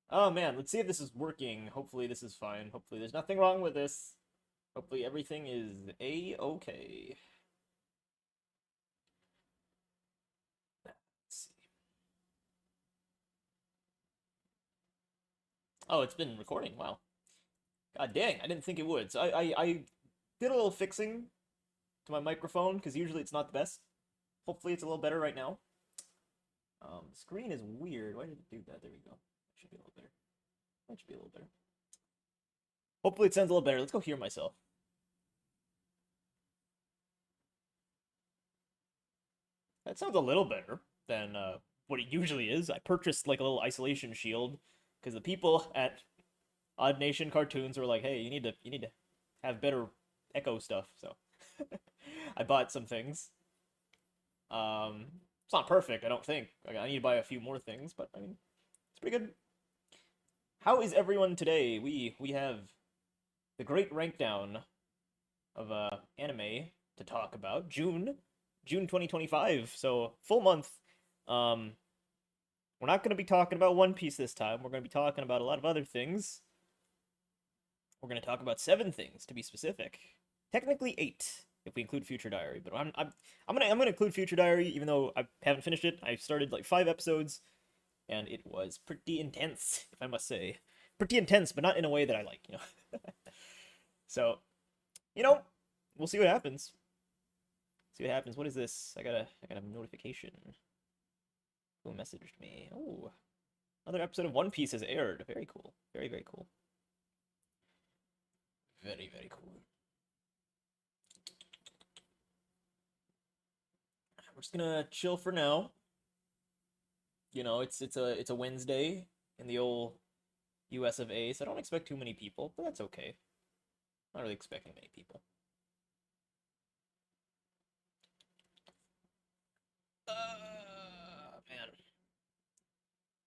Oh man, let's see if this is working. Hopefully this is fine. Hopefully there's nothing wrong with this. Hopefully everything is a-okay. Let's see. Oh, it's been recording. Wow. God dang, I didn't think it would. So I did a little fixing to my microphone because usually it's not the best. Hopefully it's a little better right now. The screen is weird. Why did it do that? There we go. That should be a little better. That should be a little better. Hopefully it sounds a little better. Let's go hear myself. That sounds a little better than what it usually is. I purchased like a little isolation shield because the people at Odd Nation Cartoons were like, "Hey, you need to have better echo stuff." So I bought some things. It's not perfect, I don't think. I need to buy a few more things, but I mean, it's pretty good. How is everyone today? We have the great rank down of anime to talk about. June 2025, so full month. We're not going to be talking about One Piece this time. We're going to be talking about a lot of other things. We're going to talk about 7 things to be specific. Technically 8 if we include Future Diary, but I'm gonna include Future Diary even though I haven't finished it. I started like 5 episodes, and it was pretty intense, if I must say. Pretty intense, but not in a way that I like, you know. So, you know, we'll see what happens. See what happens. What is this? I got a notification. Who messaged me? Oh, another episode of One Piece has aired. Very cool. Very, very cool. Very, very cool. We're just gonna chill for now. You know, it's a Wednesday in the old US of A, so I don't expect too many people, but that's okay. Not really expecting many people. Man.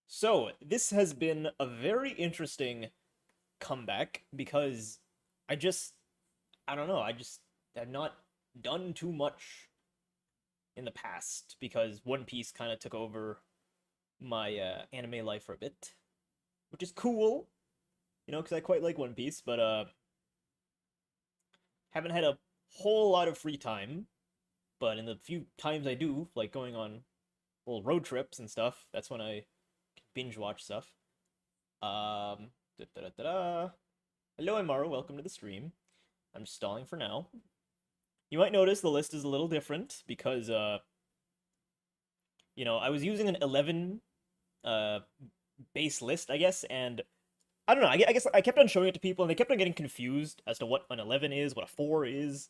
So, this has been a very interesting comeback because I don't know, I just have not done too much in the past because One Piece kind of took over my anime life for a bit, which is cool, you know, because I quite like One Piece, but haven't had a whole lot of free time. But in the few times I do, like going on little road trips and stuff, that's when I binge watch stuff. Hello, Amaru, welcome to the stream. I'm just stalling for now. You might notice the list is a little different because, you know, I was using an 11 base list, I guess, and I don't know, I guess I kept on showing it to people, and they kept on getting confused as to what an 11 is, what a 4 is,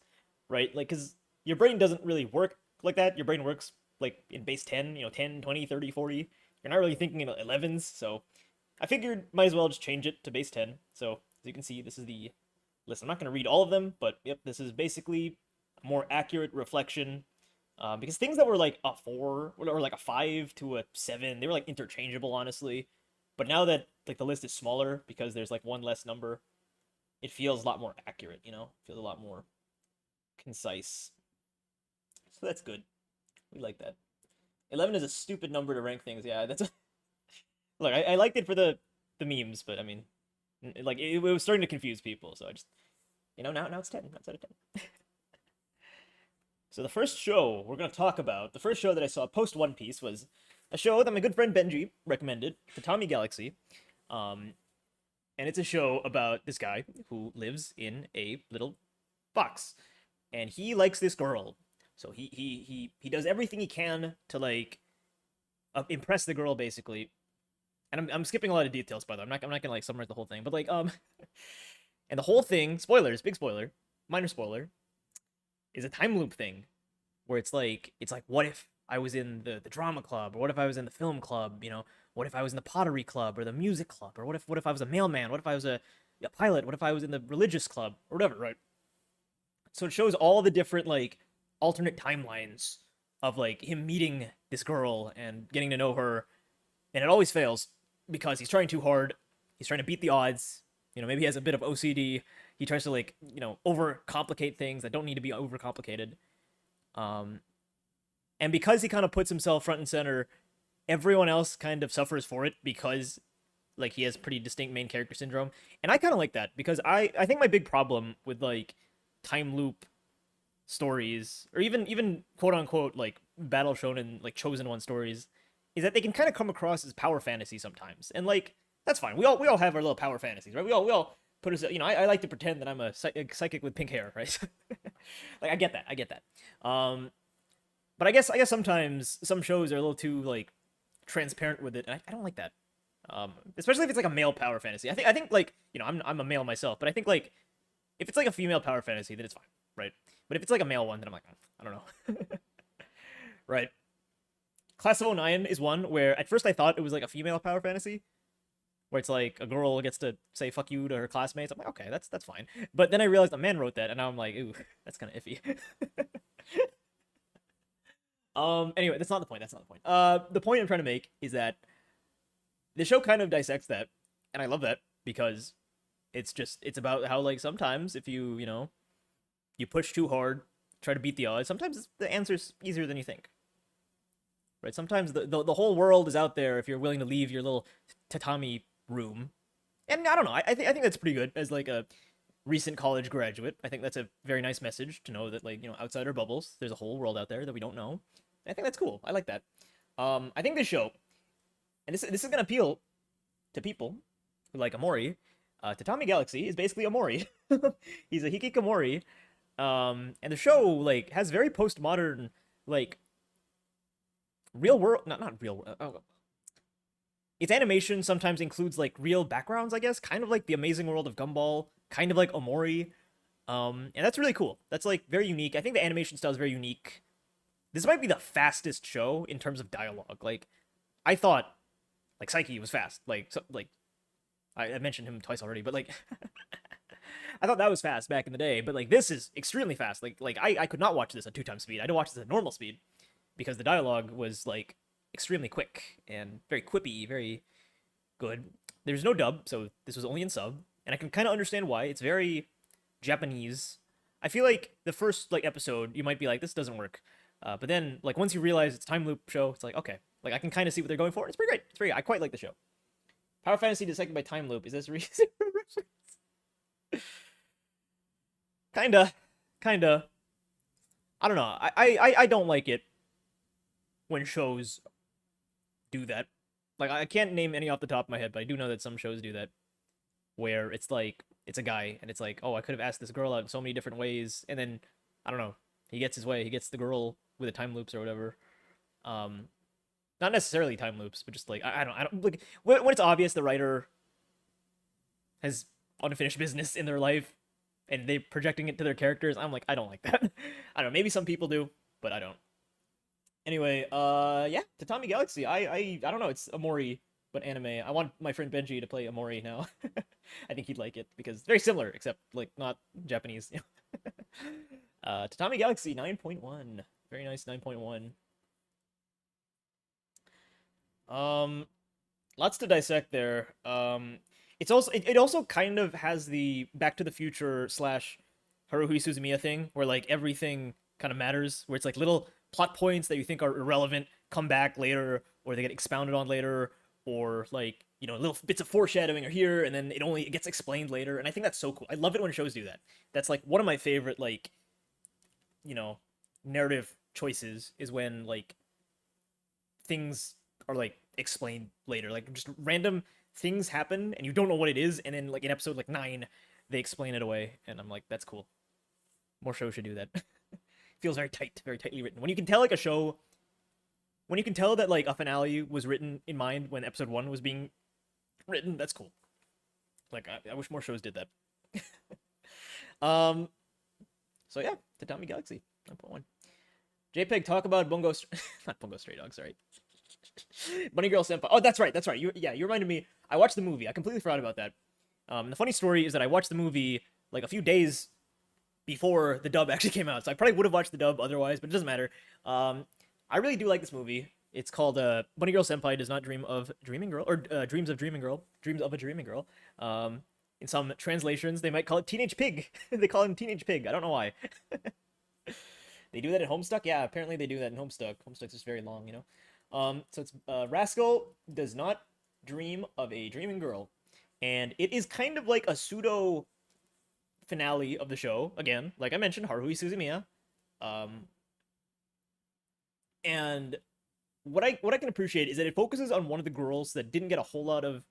right? Like, because your brain doesn't really work like that. Your brain works, like, in base 10, you know, 10, 20, 30, 40. You're not really thinking in 11s, so I figured might as well just change it to base 10. So, as you can see, this is the list. I'm not going to read all of them, but, yep, this is basically a more accurate reflection. Because things that were like a 4 or like a 5 to a 7, they were like interchangeable, honestly. But now that like the list is smaller because there's like one less number, it feels a lot more accurate, you know? It feels a lot more concise. So that's good. We like that. 11 is a stupid number to rank things. Yeah, that's look, I liked it for the memes, but I mean, like it was starting to confuse people, so I just, you know, now it's 10. That's out of 10. So the first show we're going to talk about, the first show that I saw post One Piece was a show that my good friend Benji recommended, the Tommy Galaxy. And it's a show about this guy who lives in a little box. And he likes this girl. So he does everything he can to, like, impress the girl, basically. And I'm skipping a lot of details, by the way. I'm not going to, like, summarize the whole thing. But, like, and the whole thing, spoilers, big spoiler, minor spoiler, is a time loop thing where it's like what if I was in the drama club, or what if I was in the film club, you know, what if I was in the pottery club or the music club, or what if I was a mailman, what if I was a pilot, what if I was in the religious club or whatever, right? So it shows all the different like alternate timelines of like him meeting this girl and getting to know her, and it always fails because he's trying too hard. He's trying to beat the odds. You know, maybe he has a bit of OCD. He tries to like, overcomplicate things that don't need to be overcomplicated. Um, and because he kind of puts himself front and center, everyone else kind of suffers for it because like he has pretty distinct main character syndrome. And I kind of like that because I think my big problem with like time loop stories or even quote unquote like battle shonen like chosen one stories is that they can kind of come across as power fantasy sometimes. And like that's fine. We all have our little power fantasies, right? We all put us, I like to pretend that I'm a psychic with pink hair, right? Like I get that. But I guess sometimes some shows are a little too like transparent with it, and I don't like that. Especially if it's like a male power fantasy. I think like I'm a male myself, but I think like if it's like a female power fantasy, then it's fine, right? But if it's like a male one, then I'm like, I don't know, right? Class of '09 is one where at first I thought it was like a female power fantasy, where it's like a girl gets to say "fuck you" to her classmates. I'm like, okay, that's fine. But then I realized a man wrote that, and now I'm like, ooh, that's kind of iffy. Anyway, that's not the point. That's not the point. The point I'm trying to make is that the show kind of dissects that, and I love that because it's about how like sometimes if you push too hard, try to beat the odds, sometimes the answer's easier than you think. Right? Sometimes the whole world is out there if you're willing to leave your little tatami room. And I don't know. I think that's pretty good as like a recent college graduate. I think that's a very nice message to know that like outside our bubbles, there's a whole world out there that we don't know. I think that's cool. I like that. I think this show, and this is gonna appeal to people who like Amori. Tatami Galaxy is basically Amori. He's a hikikomori. And the show like has very postmodern like real world, not real world. Oh, its animation sometimes includes like real backgrounds, I guess, kind of like the Amazing World of Gumball, kind of like Omori. And that's really cool. That's like very unique. I think the animation style is very unique. This might be the fastest show in terms of dialogue. Like, I thought like Psyche was fast. Like I mentioned him twice already, but like I thought that was fast back in the day. But like this is extremely fast. Like I could not watch this at 2 times speed. I had to watch this at normal speed because the dialogue was like extremely quick and very quippy, very good. There's no dub, so this was only in sub, and I can kind of understand why. It's very Japanese. I feel like the first like episode, you might be like, this doesn't work, but then like once you realize it's a time loop show, it's like okay, like I can kind of see what they're going for. It's pretty great. It's pretty. I quite like the show. Power fantasy dissected by time loop. Is this reason? kinda. I don't know. I don't like it when shows do that. Like I can't name any off the top of my head, but I do know that some shows do that, where it's like it's a guy and it's like, oh, I could have asked this girl out in so many different ways, and then I don't know, he gets his way, he gets the girl with the time loops or whatever. Not necessarily time loops, but just like I don't like when it's obvious the writer has unfinished business in their life and they're projecting it to their characters. I'm like, I don't like that. I don't know, maybe some people do, but I don't. Anyway, yeah, Tatami Galaxy. I don't know, it's Amori, but anime. I want my friend Benji to play Amori now. I think he'd like it because it's very similar, except like not Japanese. Tatami Galaxy 9.1. Very nice 9.1. Lots to dissect there. It's also it also kind of has the Back to the Future slash Haruhi Suzumiya thing, where like everything kind of matters, where it's like little plot points that you think are irrelevant come back later, or they get expounded on later, or like little bits of foreshadowing are here, and then it gets explained later, and I think that's so cool. I love it when shows do that. That's like one of my favorite like narrative choices is when like things are like explained later, like just random things happen and you don't know what it is, and then like in episode like 9 they explain it away, and I'm like, that's cool. More shows should do that. Feels very tight, very tightly written. When you can tell like a show, when you can tell that like a finale was written in mind when episode 1 was being written, that's cool. Like I wish more shows did that. So yeah, Tatami Galaxy 9.1. JPEG, talk about not Bungo Stray Dogs, sorry. Bunny Girl Senpai. Oh, that's right. You reminded me. I watched the movie. I completely forgot about that. And the funny story is that I watched the movie like a few days before the dub actually came out, so I probably would have watched the dub otherwise, but it doesn't matter. I really do like this movie. It's called Bunny Girl Senpai Does Not Dream of Dreaming Girl, or Dreams of Dreaming Girl. Dreams of a Dreaming Girl. In some translations, they might call it Teenage Pig. They call him Teenage Pig. I don't know why. They do that in Homestuck? Yeah, apparently they do that in Homestuck. Homestuck's just very long, you know? So it's Rascal does not dream of a dreaming girl. And it is kind of like a pseudo finale of the show. Again, like I mentioned, Haruhi Suzumiya. Um, and what I can appreciate is that it focuses on one of the girls that didn't get a whole lot of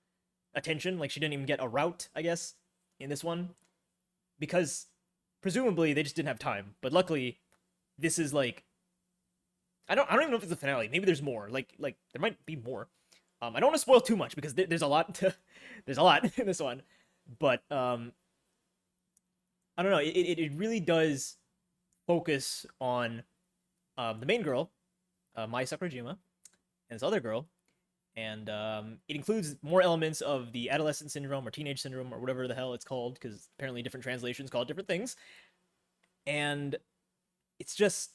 attention. Like she didn't even get a route, I guess, in this one. Because presumably they just didn't have time. But luckily, this is like I don't even know if it's a finale. Maybe there's more. Like there might be more. I don't want to spoil too much because there's a lot there's a lot in this one. But I don't know. It really does focus on the main girl, Mai Sakurajima, and this other girl, and it includes more elements of the adolescent syndrome or teenage syndrome or whatever the hell it's called, because apparently different translations call it different things. And it's just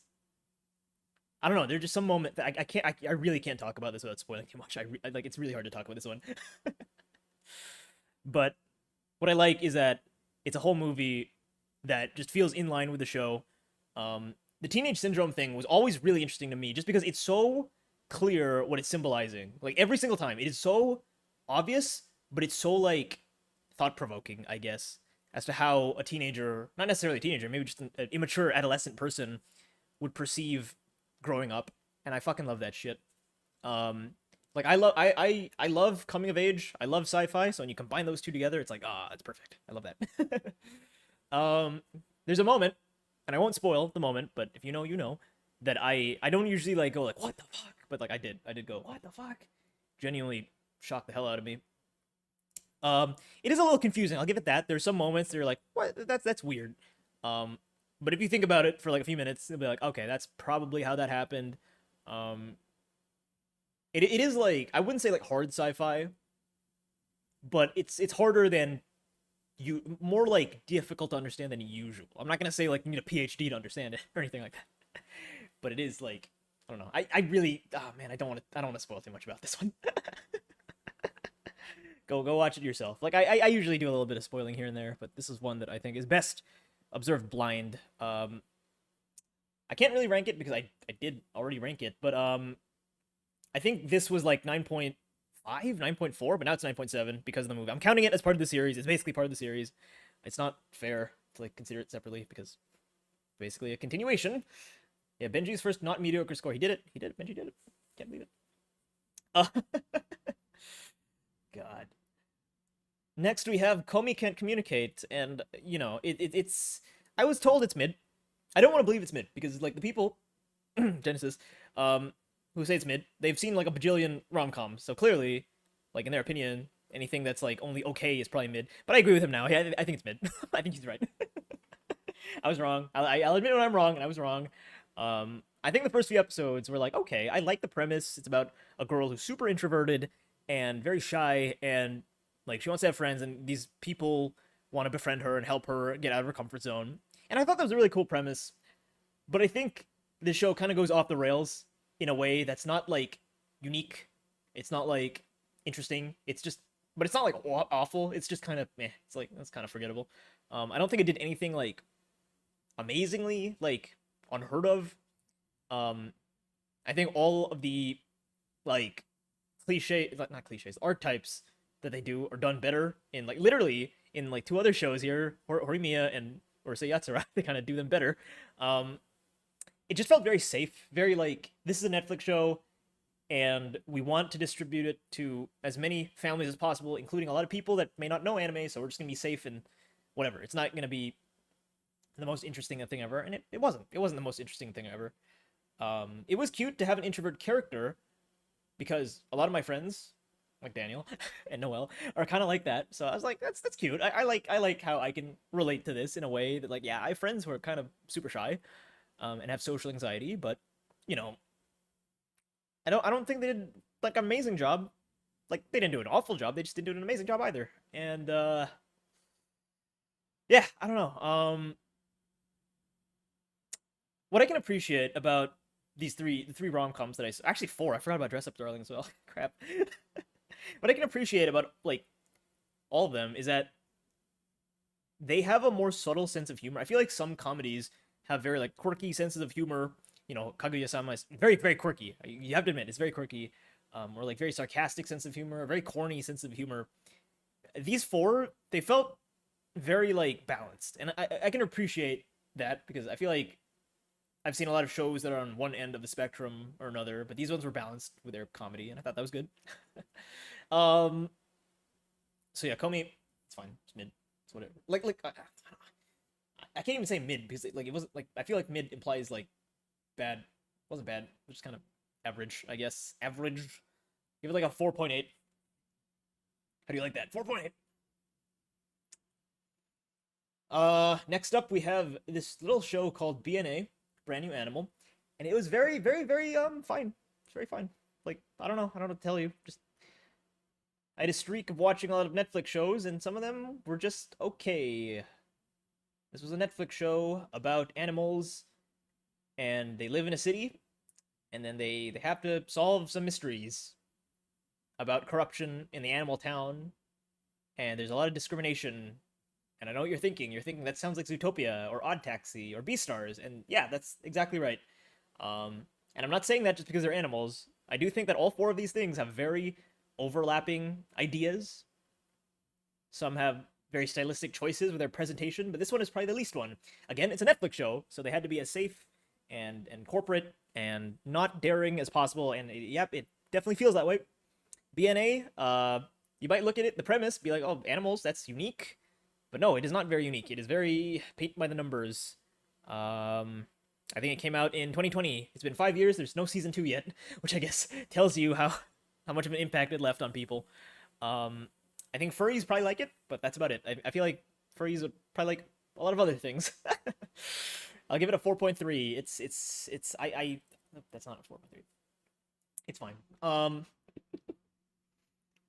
I don't know. There's just some moment that I really can't talk about this without spoiling too much. Like it's really hard to talk about this one. But what I like is that it's a whole movie that just feels in line with the show. The teenage syndrome thing was always really interesting to me, just because it's so clear what it's symbolizing. Like every single time, it is so obvious, but it's so like thought-provoking, I guess, as to how a teenager, not necessarily a teenager, maybe just an immature adolescent person would perceive growing up. And I fucking love that shit. Like I love coming of age. I love sci-fi. So when you combine those two together, it's like, it's perfect. I love that. There's a moment, and I won't spoil the moment, but if you know, you know, that I don't usually like go like, what the fuck? But like I did go, what the fuck? Genuinely shocked the hell out of me. It is a little confusing. I'll give it that. There's some moments that you're like, what? That's weird. But if you think about it for like a few minutes, you'll be like, okay, that's probably how that happened. It is like, I wouldn't say like hard sci-fi, but it's harder than more like difficult to understand than usual. I'm not gonna say like you need a PhD to understand it or anything like that, but it is like, I don't know. I really, man, I don't want to spoil too much about this one. Go watch it yourself. Like I usually do a little bit of spoiling here and there, but this is one that I think is best observed blind. I can't really rank it because I did already rank it, but I think this was like 9.5, 9.4, but now it's 9.7 because of the movie. I'm counting it as part of the series. It's basically part of the series. It's not fair to like consider it separately because basically a continuation. Yeah, Benji's first not mediocre score. He did it. Benji did it. Can't believe it. God. Next we have Komi Can't Communicate, and you know, it's I was told it's mid. I don't want to believe it's mid because like the people Genesis who say it's mid, they've seen like a bajillion rom-coms, so clearly, like in their opinion, anything that's like only okay is probably mid. But I agree with him now. I think it's mid. I think he's right. I was wrong. I'll admit when I'm wrong, and I was wrong. I think the first few episodes were like, okay, I like the premise. It's about a girl who's super introverted and very shy, and like she wants to have friends, and these people want to befriend her and help her get out of her comfort zone. And I thought that was a really cool premise. But I think this show kind of goes off the rails in a way that's not like unique. It's not like interesting. It's just, but it's not like awful. It's just kind of meh. It's like that's kind of forgettable. I don't think it did anything like amazingly like unheard of. I think all of the like not cliches, archetypes that they do are done better in like literally in like two other shows here, Horimiya and Urusei Yatsura. They kind of do them better. It just felt very safe, very like this is a Netflix show and we want to distribute it to as many families as possible, including a lot of people that may not know anime, so we're just gonna be safe and whatever. It's not gonna be the most interesting thing ever, and it wasn't the most interesting thing ever. It was cute to have an introvert character because a lot of my friends, like Daniel and Noel, are kind of like that. So I was like, that's cute. I like how I can relate to this in a way that like, yeah, I have friends who are kind of super shy, and have social anxiety, but you know, I don't think they did like an amazing job. Like they didn't do an awful job. They just didn't do an amazing job either. And yeah, I don't know. What I can appreciate about the three rom-coms that actually four. I forgot about Dress Up Darling as well. Crap. What I can appreciate about like all of them is that they have a more subtle sense of humor. I feel like some comedies have very like quirky senses of humor. You know, Kaguya-sama is very, very quirky. You have to admit, it's very quirky. Or like very sarcastic sense of humor, a very corny sense of humor. These four, they felt very like balanced, and I can appreciate that because I feel like I've seen a lot of shows that are on one end of the spectrum or another, but these ones were balanced with their comedy, and I thought that was good. um, so yeah, Komi, it's fine, it's mid, it's whatever. Like I can't even say mid because like it wasn't like I feel like mid implies like bad. It wasn't bad, it was just kind of average, I guess. Average. Give it like a 4.8. How do you like that? 4.8. Next up we have this little show called BNA, Brand New Animal, and it was very, very, very fine. It's very fine. Like I don't know what to tell you. Just I had a streak of watching a lot of Netflix shows, and some of them were just okay. This was a Netflix show about animals, and they live in a city, and then they have to solve some mysteries about corruption in the animal town, and there's a lot of discrimination. And I know what you're thinking. You're thinking that sounds like Zootopia or Odd Taxi or Beastars, and yeah, that's exactly right. And I'm not saying that just because they're animals. I do think that all four of these things have very overlapping ideas. Some have very stylistic choices with their presentation, but this one is probably the least one. Again, it's a Netflix show, so they had to be as safe and corporate and not daring as possible. And yep, it definitely feels that way. BNA, you might look at it, the premise, be like, oh, animals, that's unique. But no, it is not very unique. It is very paint by the numbers. I think it came out in 2020. It's been 5 years. There's no season 2 yet, which I guess tells you how much of an impact it left on people. I think furries probably like it, but that's about it. I feel like furries would probably like a lot of other things. I'll give it a 4.3. I that's not a 4.3. It's fine.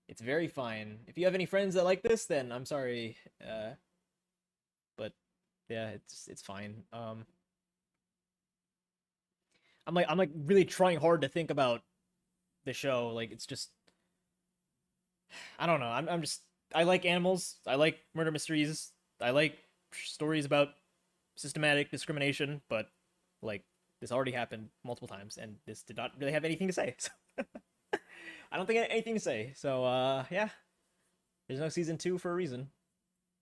It's very fine. If you have any friends that like this, then I'm sorry. But yeah, it's fine. I'm like really trying hard to think about the show. Like it's just I don't know. I'm just I like animals. I like murder mysteries. I like stories about systematic discrimination, but like this already happened multiple times and this did not really have anything to say. So I don't think I had anything to say. So yeah. There's no season 2 for a reason.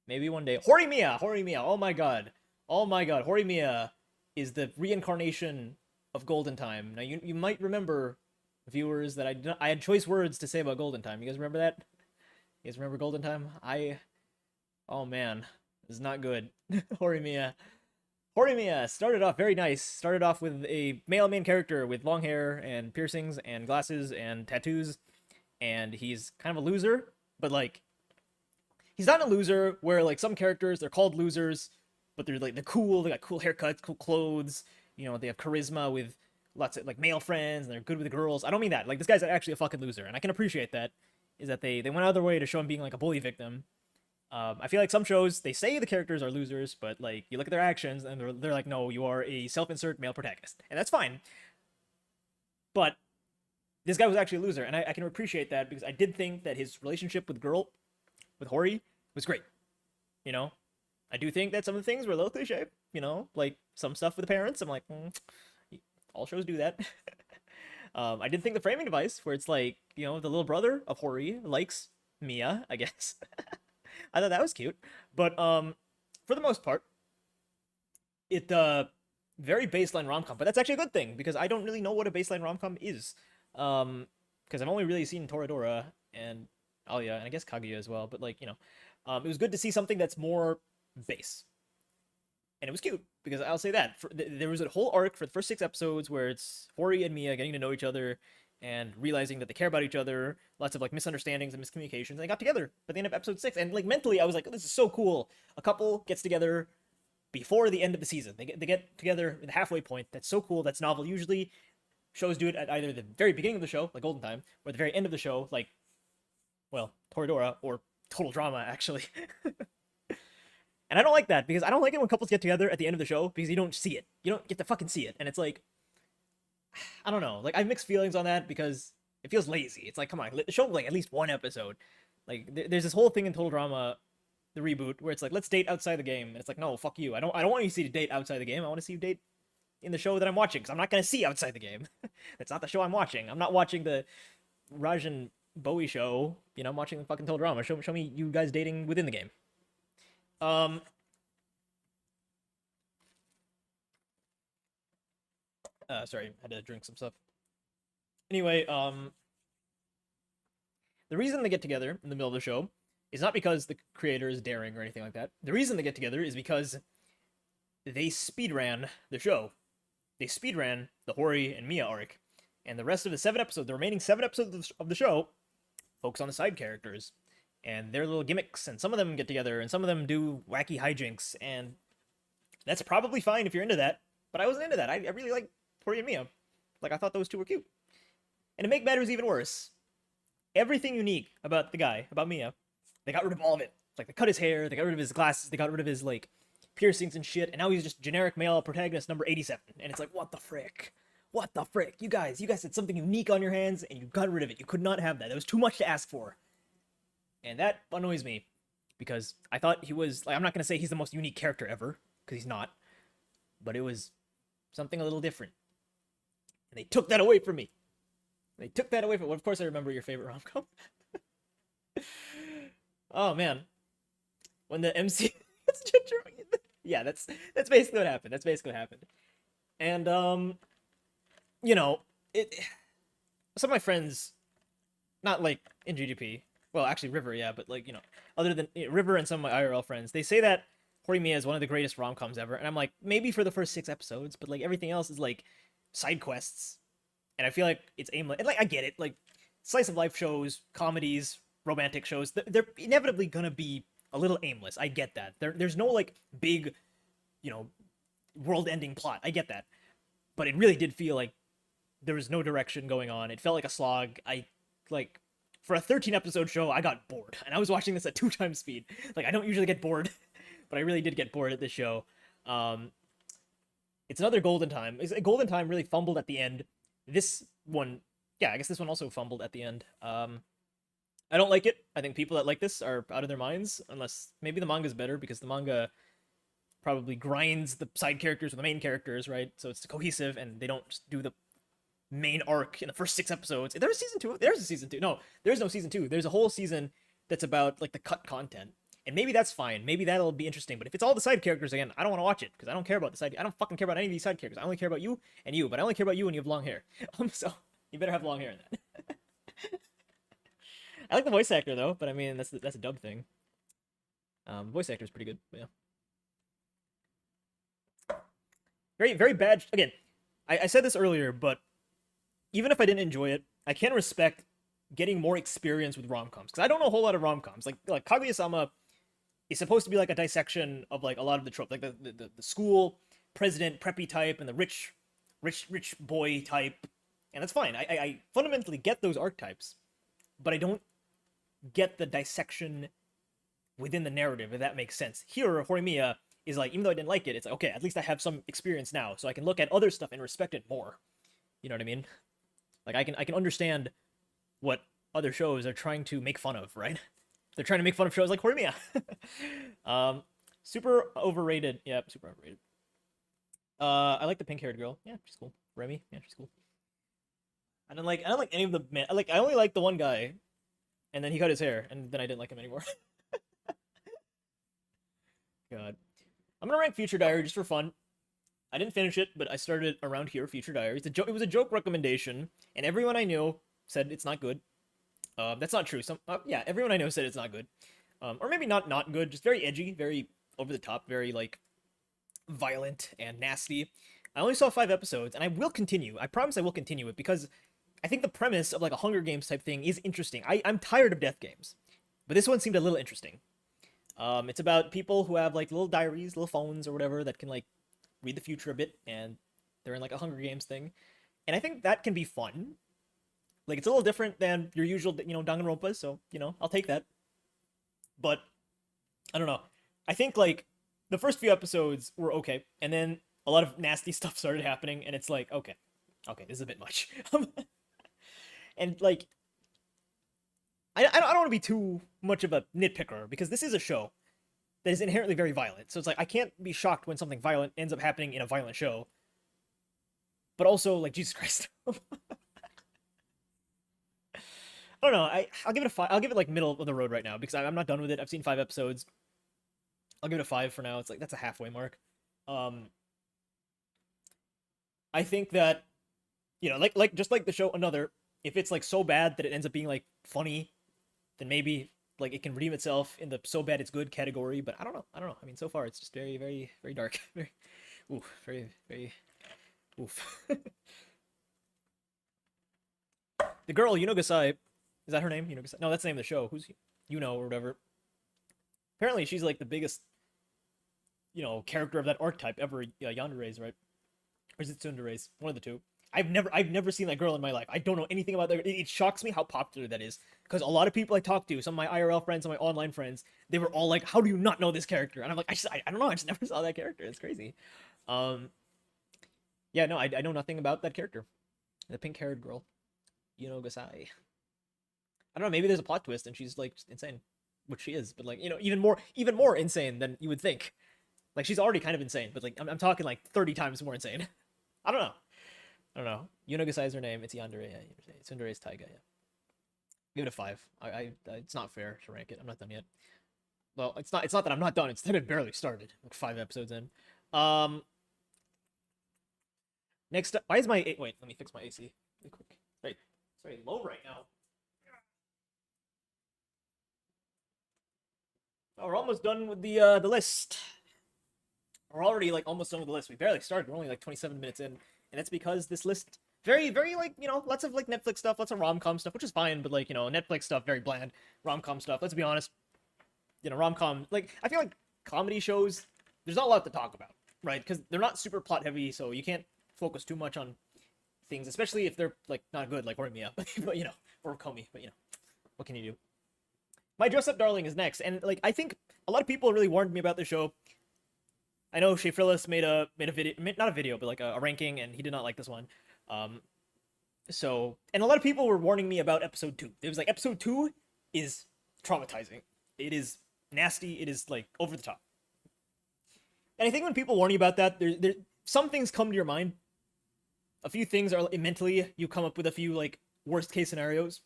Maybe one day. Horimiya! Oh my god. Horimiya is the reincarnation of Golden Time. Now you might remember, viewers, that I had choice words to say about Golden Time. You guys remember that? You guys remember Golden Time? Oh man, this is not good. Horimiya started off very nice. Started off with a male main character with long hair and piercings and glasses and tattoos, and he's kind of a loser, but like he's not a loser where like some characters they're called losers, but they're like they got cool haircuts, cool clothes, you know, they have charisma with lots of like male friends and they're good with the girls. I don't mean that. Like this guy's actually a fucking loser, and I can appreciate that. Is that they went out of their way to show him being like a bully victim. I feel like some shows they say the characters are losers, but like you look at their actions and they're like, no, you are a self-insert male protagonist, and that's fine. But this guy was actually a loser, and I can appreciate that because I did think that his relationship with Hori, was great. You know, I do think that some of the things were a little cliche. You know, like some stuff with the parents. I'm like, all shows do that. I did think the framing device, where it's like, you know, the little brother of Hori likes Mia, I guess. I thought that was cute, but for the most part, it very baseline rom-com. But that's actually a good thing because I don't really know what a baseline rom-com is, because I've only really seen Toradora and Alia and I guess Kaguya as well. But like, you know, it was good to see something that's more base, and it was cute because I'll say that there was a whole arc for the first 6 episodes where it's Hori and Mia getting to know each other and realizing that they care about each other, lots of like misunderstandings and miscommunications, and they got together by the end of episode 6. And like mentally, I was like, oh, this is so cool. A couple gets together before the end of the season. They get together at the halfway point. That's so cool. That's novel. Usually, shows do it at either the very beginning of the show, like Golden Time, or the very end of the show, like, well, Toradora, or Total Drama, actually. And I don't like that because I don't like it when couples get together at the end of the show because you don't see it. You don't get to fucking see it, and it's like, I don't know. Like I have mixed feelings on that because it feels lazy. It's like, come on, show like at least one episode. Like there's this whole thing in Total Drama the reboot, where it's like, let's date outside the game, and it's like, no, fuck you. I don't want you to see date outside the game. I want to see you date in the show that I'm watching, because I'm not gonna see outside the game. That's not the show I'm watching. I'm not watching the Rajan Bowie show. You know, I'm watching the fucking Total Drama. Show me you guys dating within the game. Um. Sorry, had to drink some stuff. Anyway, the reason they get together in the middle of the show is not because the creator is daring or anything like that. The reason they get together is because they speedran the show. They speedran the Hori and Mia arc, and the rest of the remaining 7 episodes of the show, focus on the side characters and their little gimmicks, and some of them get together, and some of them do wacky hijinks, and that's probably fine if you're into that, but I wasn't into that. I really like Hori and Mia. Like, I thought those two were cute. And to make matters even worse, everything unique about the guy, about Mia, they got rid of all of it. Like, they cut his hair, they got rid of his glasses, they got rid of his, like, piercings and shit, and now he's just generic male protagonist number 87. And it's like, what the frick? What the frick? You guys had something unique on your hands, and you got rid of it. You could not have that. That was too much to ask for. And that annoys me, because I thought he was, like, I'm not going to say he's the most unique character ever, because he's not, but it was something a little different. And they took that away from me. They took that away from me. Well, of course I remember your favorite rom-com. Oh, man. When the MC... Yeah, that's basically what happened. That's basically what happened. And, you know, some of my friends, not like in GDP, well, actually River, yeah, but like, you know, other than River and some of my IRL friends, they say that Horimiya is one of the greatest rom-coms ever, and I'm like, maybe for the first 6 episodes, but like everything else is like side quests, and I feel like it's aimless. And like, I get it, like slice of life shows, comedies, romantic shows, they're inevitably gonna be a little aimless. I get that. There's no like big, you know, world-ending plot. I get that, but it really did feel like there was no direction going on. It felt like a slog. Like, for a 13-episode show, I got bored, and I was watching this at 2 times speed. Like, I don't usually get bored, but I really did get bored at this show. It's another Golden Time. Golden Time really fumbled at the end. This one, yeah, I guess this one also fumbled at the end. I don't like it. I think people that like this are out of their minds, unless maybe the manga's better, because the manga probably grinds the side characters with the main characters, right? So it's cohesive, and they don't just do the main arc in the first 6 episodes. There's a season 2. There's a season 2. No, there's no season 2. There's a whole season that's about like the cut content. And maybe that's fine. Maybe that'll be interesting. But if it's all the side characters again, I don't want to watch it, because I don't care about the side. I don't fucking care about any of these side characters. I only care about you and you. But I only care about you when you have long hair. So you better have long hair in that. I like the voice actor though, but I mean that's a dub thing. Voice actor is pretty good. But yeah. Very, very bad. Again, I said this earlier, but even if I didn't enjoy it, I can respect getting more experience with rom-coms, because I don't know a whole lot of rom-coms. Like Kaguya-sama is supposed to be like a dissection of like a lot of the tropes, like the school president preppy type and the rich boy type, and that's fine. I fundamentally get those archetypes, but I don't get the dissection within the narrative, if that makes sense. Here, Horimiya is like, even though I didn't like it, it's like, okay, at least I have some experience now, so I can look at other stuff and respect it more. You know what I mean? Like, I can understand what other shows are trying to make fun of, right? They're trying to make fun of shows like Horimiya. Super overrated. Yeah, super overrated. I like the pink-haired girl. Yeah, she's cool. Remy. Yeah, she's cool. I don't like any of the men. I only like the one guy, and then he cut his hair, and then I didn't like him anymore. God. I'm gonna rank Future Diary just for fun. I didn't finish it, but I started around here, Future Diary. It was a joke recommendation, and everyone I knew said it's not good. That's not true. Yeah, everyone I know said it's not good. Or maybe not good, just very edgy, very over the top, very, like, violent and nasty. I only saw 5 episodes, and I will continue. I promise I will continue it, because I think the premise of like a Hunger Games type thing is interesting. I'm tired of death games, but this one seemed a little interesting. It's about people who have like little diaries, little phones or whatever that can like read the future a bit, and they're in like a Hunger Games thing. And I think that can be fun. Like, it's a little different than your usual, you know, Danganronpa, so, you know, I'll take that. But I don't know. I think like the first few episodes were okay, and then a lot of nasty stuff started happening, and it's like, okay, this is a bit much. And like, I don't want to be too much of a nitpicker, because this is a show, that is inherently very violent. So it's like I can't be shocked when something violent ends up happening in a violent show. But also, like, Jesus Christ. I don't know. I'll give it a 5. I'll give it like middle of the road right now because I'm not done with it. I've seen 5 episodes. I'll give it a 5 for now. It's like that's a halfway mark. Um, I think that like just like the show Another, if it's like so bad that it ends up being like funny, then maybe like it can redeem itself in the so bad it's good category. But I don't know. I don't know. I mean, so far it's just very, very, very dark. Very, oof, very, very, oof. The girl Gasai, is that her name? Gasai? No, that's the name of the show. Who's or whatever. Apparently, she's like the biggest, character of that archetype ever. Yandere's, right? Or is it Tsundere's? One of the two. I've never seen that girl in my life. I don't know anything about that. It shocks me how popular that is. Because a lot of people I talk to, some of my IRL friends, some of my online friends, they were all like, "How do you not know this character?" And I'm like, I don't know. I just never saw that character. It's crazy. Yeah, no, I know nothing about that character. The pink-haired girl, Gasai. I don't know. Maybe there's a plot twist and she's like insane, which she is. But like, even more insane than you would think. Like she's already kind of insane, but like I'm talking like 30 times more insane. I don't know. I don't know. Yunogasai is her name. It's Yandere. Yeah, Tsundere's Taiga. Yeah. Give it a 5. It's not fair to rank it. I'm not done yet. Well, it's not that I'm not done. It's that it barely started. Like 5 episodes in. Next up, why is my wait? Let me fix my AC really quick. Wait, it's very low right now. Oh, we're almost done with the list. We're already like almost done with the list. We barely started. We're only like 27 minutes in. And that's because this list very, very like, lots of like Netflix stuff, lots of rom-com stuff, which is fine, but like, Netflix stuff, very bland. Rom-com stuff, let's be honest. Rom-com, like, I feel like comedy shows, there's not a lot to talk about, right? Because they're not super plot heavy, so you can't focus too much on things, especially if they're like not good, like Horimiya, but or Komi, but what can you do? My Dress Up Darling is next, and like, I think a lot of people really warned me about the show. I know Shea Frillis made a video, not a video, but like a ranking, and he did not like this one. And a lot of people were warning me about episode 2. It was like, episode 2 is traumatizing. It is nasty. It is like over the top. And I think when people warn you about that, there some things come to your mind. A few things are mentally, you come up with a few like worst case scenarios.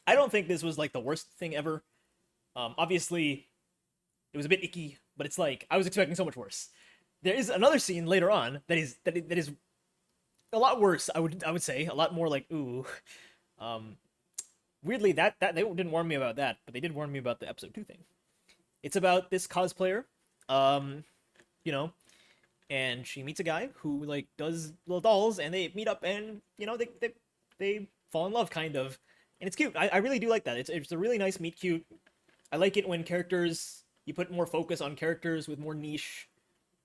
I don't think this was like the worst thing ever. Obviously, it was a bit icky, but it's like I was expecting so much worse. There is another scene later on that is a lot worse. I would say a lot more like ooh. Weirdly, that they didn't warn me about that, but they did warn me about the episode 2 thing. It's about this cosplayer, and she meets a guy who like does little dolls, and they meet up, and they fall in love kind of, and it's cute. I really do like that. It's a really nice meet cute. I like it when you put more focus on characters with more niche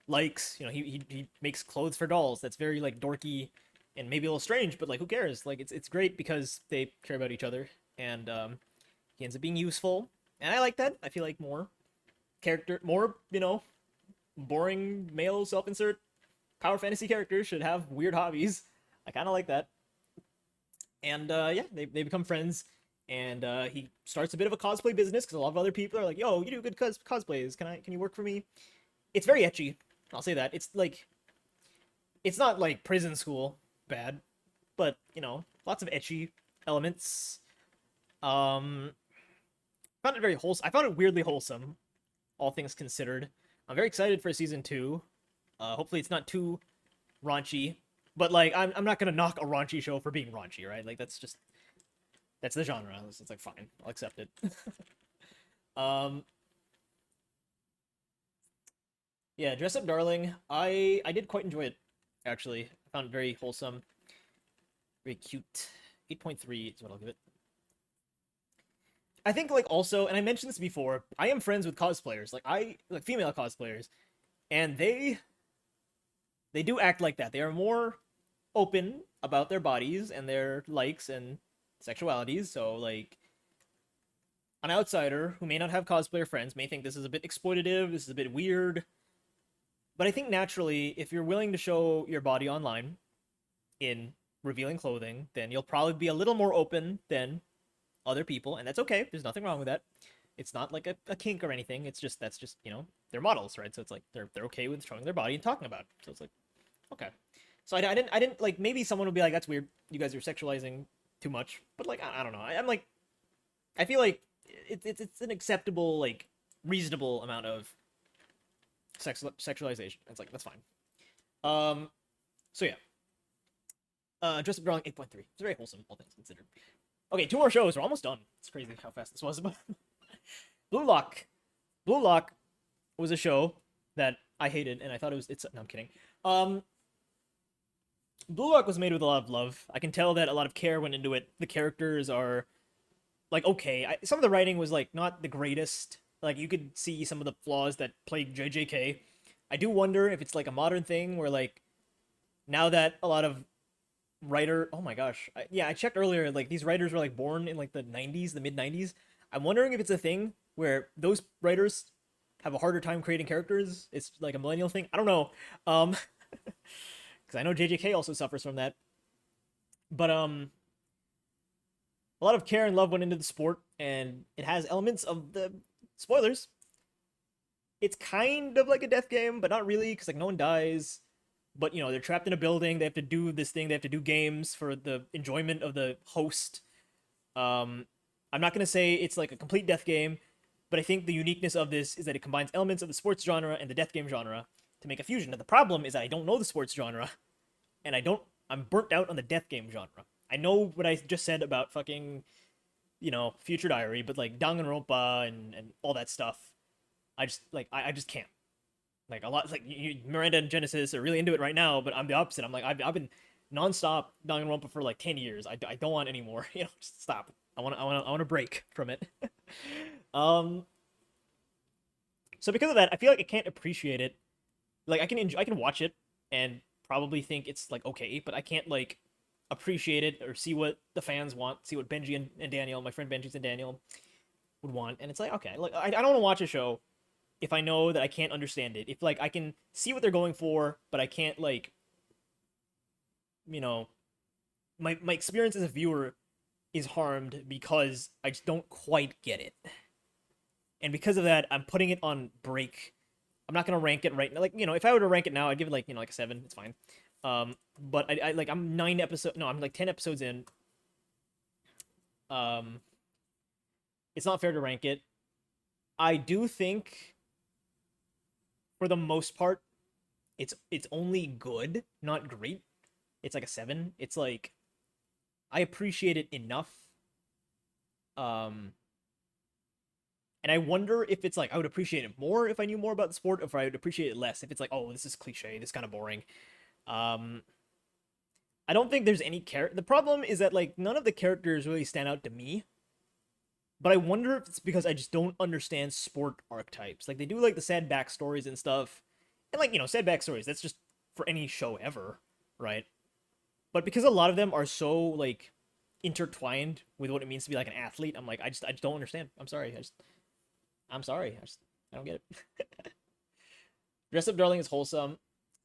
likes. He makes clothes for dolls. That's very like dorky and maybe a little strange, but like who cares? Like it's great because they care about each other, and he ends up being useful, and I like that. I feel like more boring male self-insert power fantasy characters should have weird hobbies. I kind of like that. And yeah, they become friends. And he starts a bit of a cosplay business because a lot of other people are like, "Yo, you do good cosplays. Can you work for me?" It's very ecchi. I'll say that. It's like, it's not like prison school bad, but lots of ecchi elements. Found it very wholesome. I found it weirdly wholesome, all things considered. I'm very excited for season 2. Hopefully it's not too raunchy, but like I'm not gonna knock a raunchy show for being raunchy, right? Like that's the genre. It's like fine, I'll accept it. Yeah, Dress Up Darling. I did quite enjoy it, actually. I found it very wholesome, very cute. 8.3 is what I'll give it. I think like also, and I mentioned this before, I am friends with cosplayers, like female cosplayers, and they do act like that. They are more open about their bodies and their likes and sexualities. So like an outsider who may not have cosplayer friends may think this is a bit exploitative, this is a bit weird. But I think naturally, if you're willing to show your body online in revealing clothing, then you'll probably be a little more open than other people, and that's okay. There's nothing wrong with that. It's not like a kink or anything. It's just that's just they're models, right? So it's like they're okay with showing their body and talking about it. So it's like okay. So I didn't like maybe someone would be like that's weird. You guys are sexualizing too much, but like I don't know. I'm like I feel like it's an acceptable like reasonable amount of sexualization. It's like that's fine. So yeah. Dress Up Darling 8.3. It's very wholesome, all things considered. Okay, 2 more shows. We're almost done. It's crazy how fast this was. Blue Lock. Blue Lock was a show that I hated, and I thought it's. No, I'm kidding. Blue Lock was made with a lot of love. I can tell that a lot of care went into it. The characters are like okay. Some of the writing was like not the greatest. Like you could see some of the flaws that plague JJK. I do wonder if it's like a modern thing where like now that a lot of oh my gosh, I checked earlier, like these writers were like born in like the 90s, the mid 90s. I'm wondering if it's a thing where those writers have a harder time creating characters. It's like a millennial thing. I don't know. Because I know JJK also suffers from that. But a lot of care and love went into the sport, and it has elements of the spoilers. It's kind of like a death game, but not really, because like no one dies. But they're trapped in a building. They have to do this thing. They have to do games for the enjoyment of the host. I'm not gonna say it's like a complete death game, but I think the uniqueness of this is that it combines elements of the sports genre and the death game genre to make a fusion. Now the problem is that I don't know the sports genre, and I'm burnt out on the death game genre. I know what I just said about fucking, Future Diary, but like Danganronpa and all that stuff, I just can't. Like a lot, like Miranda and Genesis are really into it right now, but I'm the opposite. I'm like I've been nonstop Danganronpa for like 10 years. I don't want any more. Just stop. I want to break from it. So because of that, I feel like I can't appreciate it. Like I can watch it and probably think it's like okay, but I can't like appreciate it or see what the fans want, see what Benji and Daniel, my friend Benji and Daniel, would want, and it's like okay, like I don't want to watch a show if I know that I can't understand it. If like I can see what they're going for, but I can't like my experience as a viewer is harmed because I just don't quite get it. And because of that, I'm putting it on break. I'm not gonna rank it right now. Like, if I were to rank it now, I'd give it like, like a 7. It's fine. But I like I'm 9 episodes. No, I'm like 10 episodes in. It's not fair to rank it. I do think, for the most part, it's only good, not great. It's like a 7. It's like I appreciate it enough. And I wonder if it's like I would appreciate it more if I knew more about the sport, or if I would appreciate it less if it's like, oh, this is cliche, this is kind of boring. I don't think there's any The problem is that like none of the characters really stand out to me. But I wonder if it's because I just don't understand sport archetypes. Like they do like the sad backstories and stuff, and like sad backstories. That's just for any show ever, right? But because a lot of them are so like intertwined with what it means to be like an athlete, I'm like I just don't understand. I'm sorry. I'm sorry. I don't get it. Dress Up Darling is wholesome.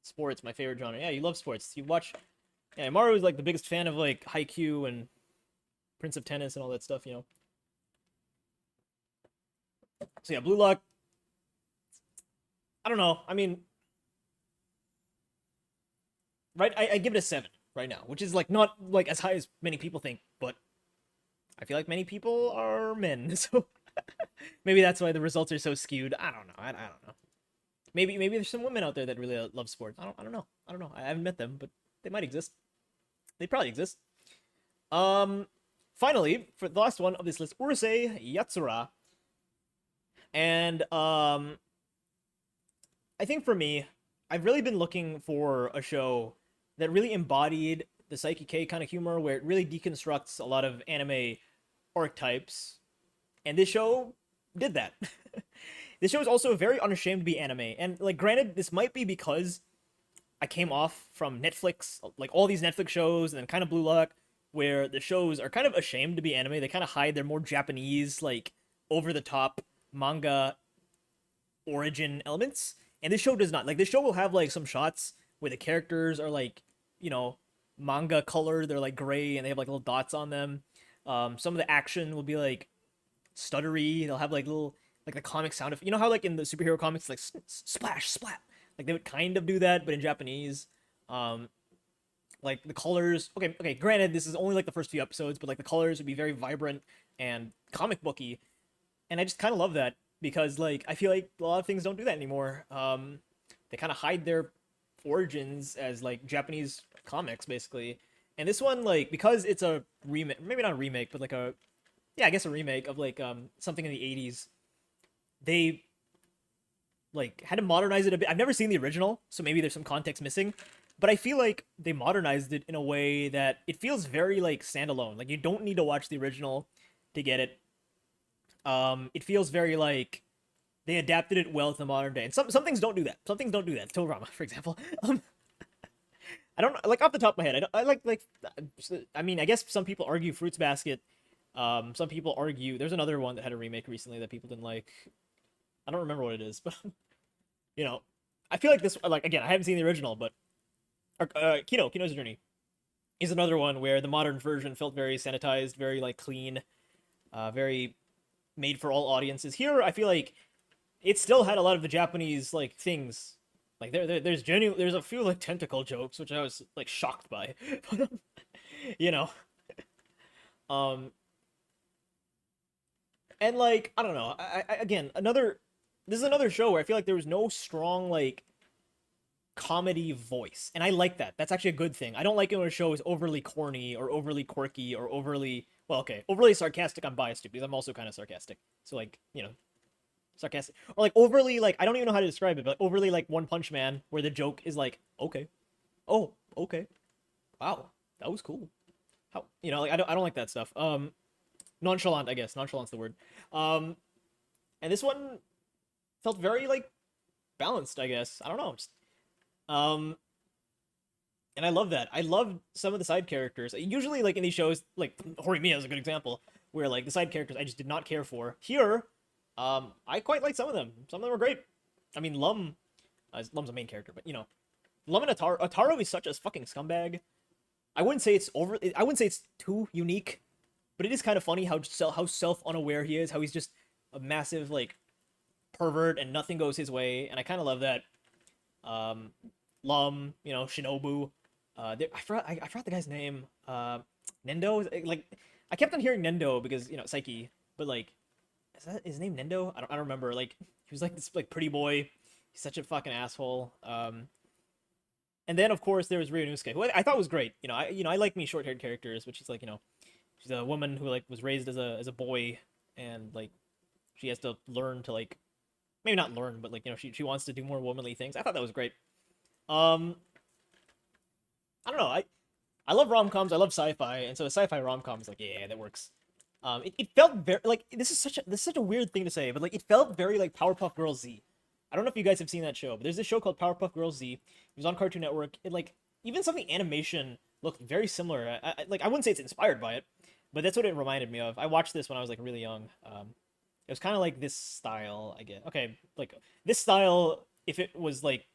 Sports, my favorite genre. Yeah, you love sports. You watch. Yeah, Maru is like the biggest fan of like Haikyuu and Prince of Tennis and all that stuff. So yeah, Blue Lock. I don't know. I mean, right? I give it a 7 right now, which is like not like as high as many people think, but I feel like many people are men, so maybe that's why the results are so skewed. I don't know. I don't know. Maybe there's some women out there that really love sports. I don't know. I haven't met them, but they might exist. They probably exist. Finally, for the last one of this list, Urusei Yatsura. And I think for me, I've really been looking for a show that really embodied the Psyche K kind of humor, where it really deconstructs a lot of anime archetypes. And this show did that. This show is also very unashamed to be anime. And like granted, this might be because I came off from Netflix, like all these Netflix shows, and then kind of Blue Lock, where the shows are kind of ashamed to be anime. They kind of hide their more Japanese, like over the top manga origin elements. And this show does not. Like this show will have like some shots where the characters are like, manga color. They're like gray and they have like little dots on them. Some of the action will be like stuttery. They'll have like little like the comic sound of, you know how like in the superhero comics like splash splat, like they would kind of do that, but in Japanese. Um, like the colors. Okay. Granted, this is only like the first few episodes, but like the colors would be very vibrant and comic booky, and I just kind of love that because like I feel like a lot of things don't do that anymore. They kind of hide their origins as like Japanese comics basically, and this one like because it's a remake, maybe not a remake, but like a yeah, I guess a remake of like something in the 80s. They like had to modernize it a bit. I've never seen the original, so maybe there's some context missing. But I feel like they modernized it in a way that it feels very like standalone. Like you don't need to watch the original to get it. It feels very like they adapted it well to the modern day. And some things don't do that. Some things don't do that. Torama, for example. I don't like off the top of my head. I like. I mean, I guess some people argue Fruits Basket. Some people argue there's another one that had a remake recently that people didn't like. I don't remember what it is, but you know, I feel like this. Like again, I haven't seen the original, but Kino's Journey is another one where the modern version felt very sanitized, very like clean, very made for all audiences. Here, I feel like it still had a lot of the Japanese like things. Like there's a few like tentacle jokes which I was like shocked by, you know. Um, and like I don't know. Again another. This is another show where I feel like there was no strong like comedy voice, and I like that. That's actually a good thing. I don't like it when a show is overly corny or overly quirky or overly overly sarcastic. I'm biased to because I'm also kind of sarcastic. So like sarcastic or like overly like I don't even know how to describe it, but overly like One Punch Man, where the joke is like okay, oh okay, wow, that was cool. How like I don't like that stuff. Nonchalant, I guess nonchalant's the word. And this one felt very like balanced, I guess. I don't know. Um, and I love that. I love some of the side characters. Usually, like in these shows, like Horimiya is a good example, where like the side characters I just did not care for. Here, I quite like some of them. Some of them are great. I mean, Lum's a main character, but Lum and Ataru is such a fucking scumbag. I wouldn't say it's over. I wouldn't say it's too unique, but it is kind of funny how self unaware he is. How he's just a massive like pervert and nothing goes his way, and I kind of love that. Lum, Shinobu. I forgot the guy's name. Nendo. Like, I kept on hearing Nendo because Psyche, but like, is that his name? Nendo? I don't remember. Like, he was like this like pretty boy. He's such a fucking asshole. And then of course there was Ryunosuke, who I thought was great. I like me short-haired characters, which is like she's a woman who like was raised as a boy, and like she has to learn to like maybe not learn, but like she wants to do more womanly things. I thought that was great. I don't know. I love rom-coms. I love sci-fi, and so a sci-fi rom-com is like yeah, that works. It felt very like this is such a weird thing to say, but like it felt very like Powerpuff Girls Z. I don't know if you guys have seen that show, but there's this show called Powerpuff Girls Z. It was on Cartoon Network. It like even some of the animation looked very similar. I wouldn't say it's inspired by it, but that's what it reminded me of. I watched this when I was like really young. It was kind of like this style, I guess. Okay, like this style if it was like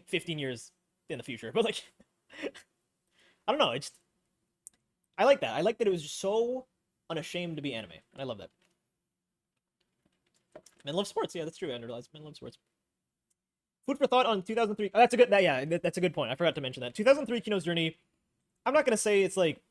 15 years in the future, but like I don't know. I like that. I like that it was just so unashamed to be anime, and I love that. Men love sports. Yeah, that's true. I realized men love sports. Food for thought on 2003. Oh, that's a good point. I forgot to mention that. 2003 Kino's Journey. I'm not gonna say it's like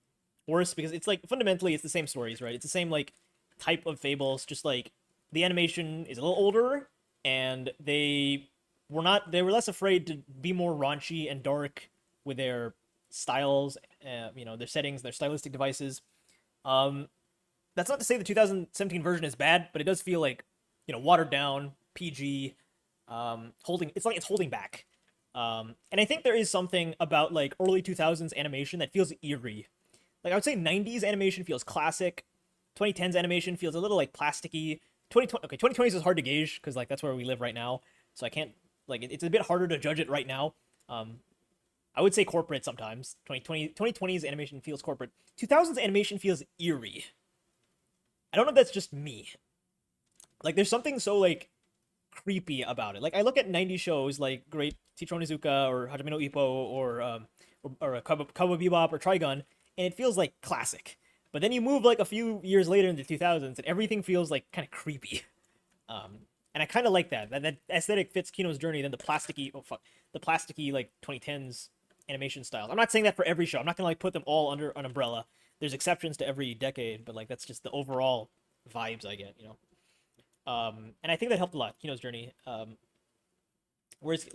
worse because it's like fundamentally it's the same stories, right? It's the same like type of fables. Just like the animation is a little older, and they were less afraid to be more raunchy and dark with their styles, their settings, their stylistic devices. That's not to say the 2017 version is bad, but it does feel like watered down, PG, it's holding back. And I think there is something about like early 2000s animation that feels eerie. Like I would say 90s animation feels classic. 2010s animation feels a little like plasticky. 2020s is hard to gauge because like that's where we live right now. So I can't it's a bit harder to judge it right now. I would say corporate sometimes. 2020's animation feels corporate. 2000s animation feels eerie. I don't know if that's just me. Like, there's something so, like, creepy about it. Like, I look at 90s shows like Great Teacher Onizuka or Hajime no Ippo or Cowboy Bebop or Trigun, and it feels like classic. But then you move like a few years later in the 2000s, and everything feels like kind of creepy. And I kind of like that. That aesthetic fits Kino's journey than the plasticky, oh fuck, the plasticky like 2010s animation styles. I'm not saying that for every show. I'm not gonna like put them all under an umbrella. There's exceptions to every decade, but like that's just the overall vibes I get, you know. And I think that helped a lot, Kino's journey. Whereas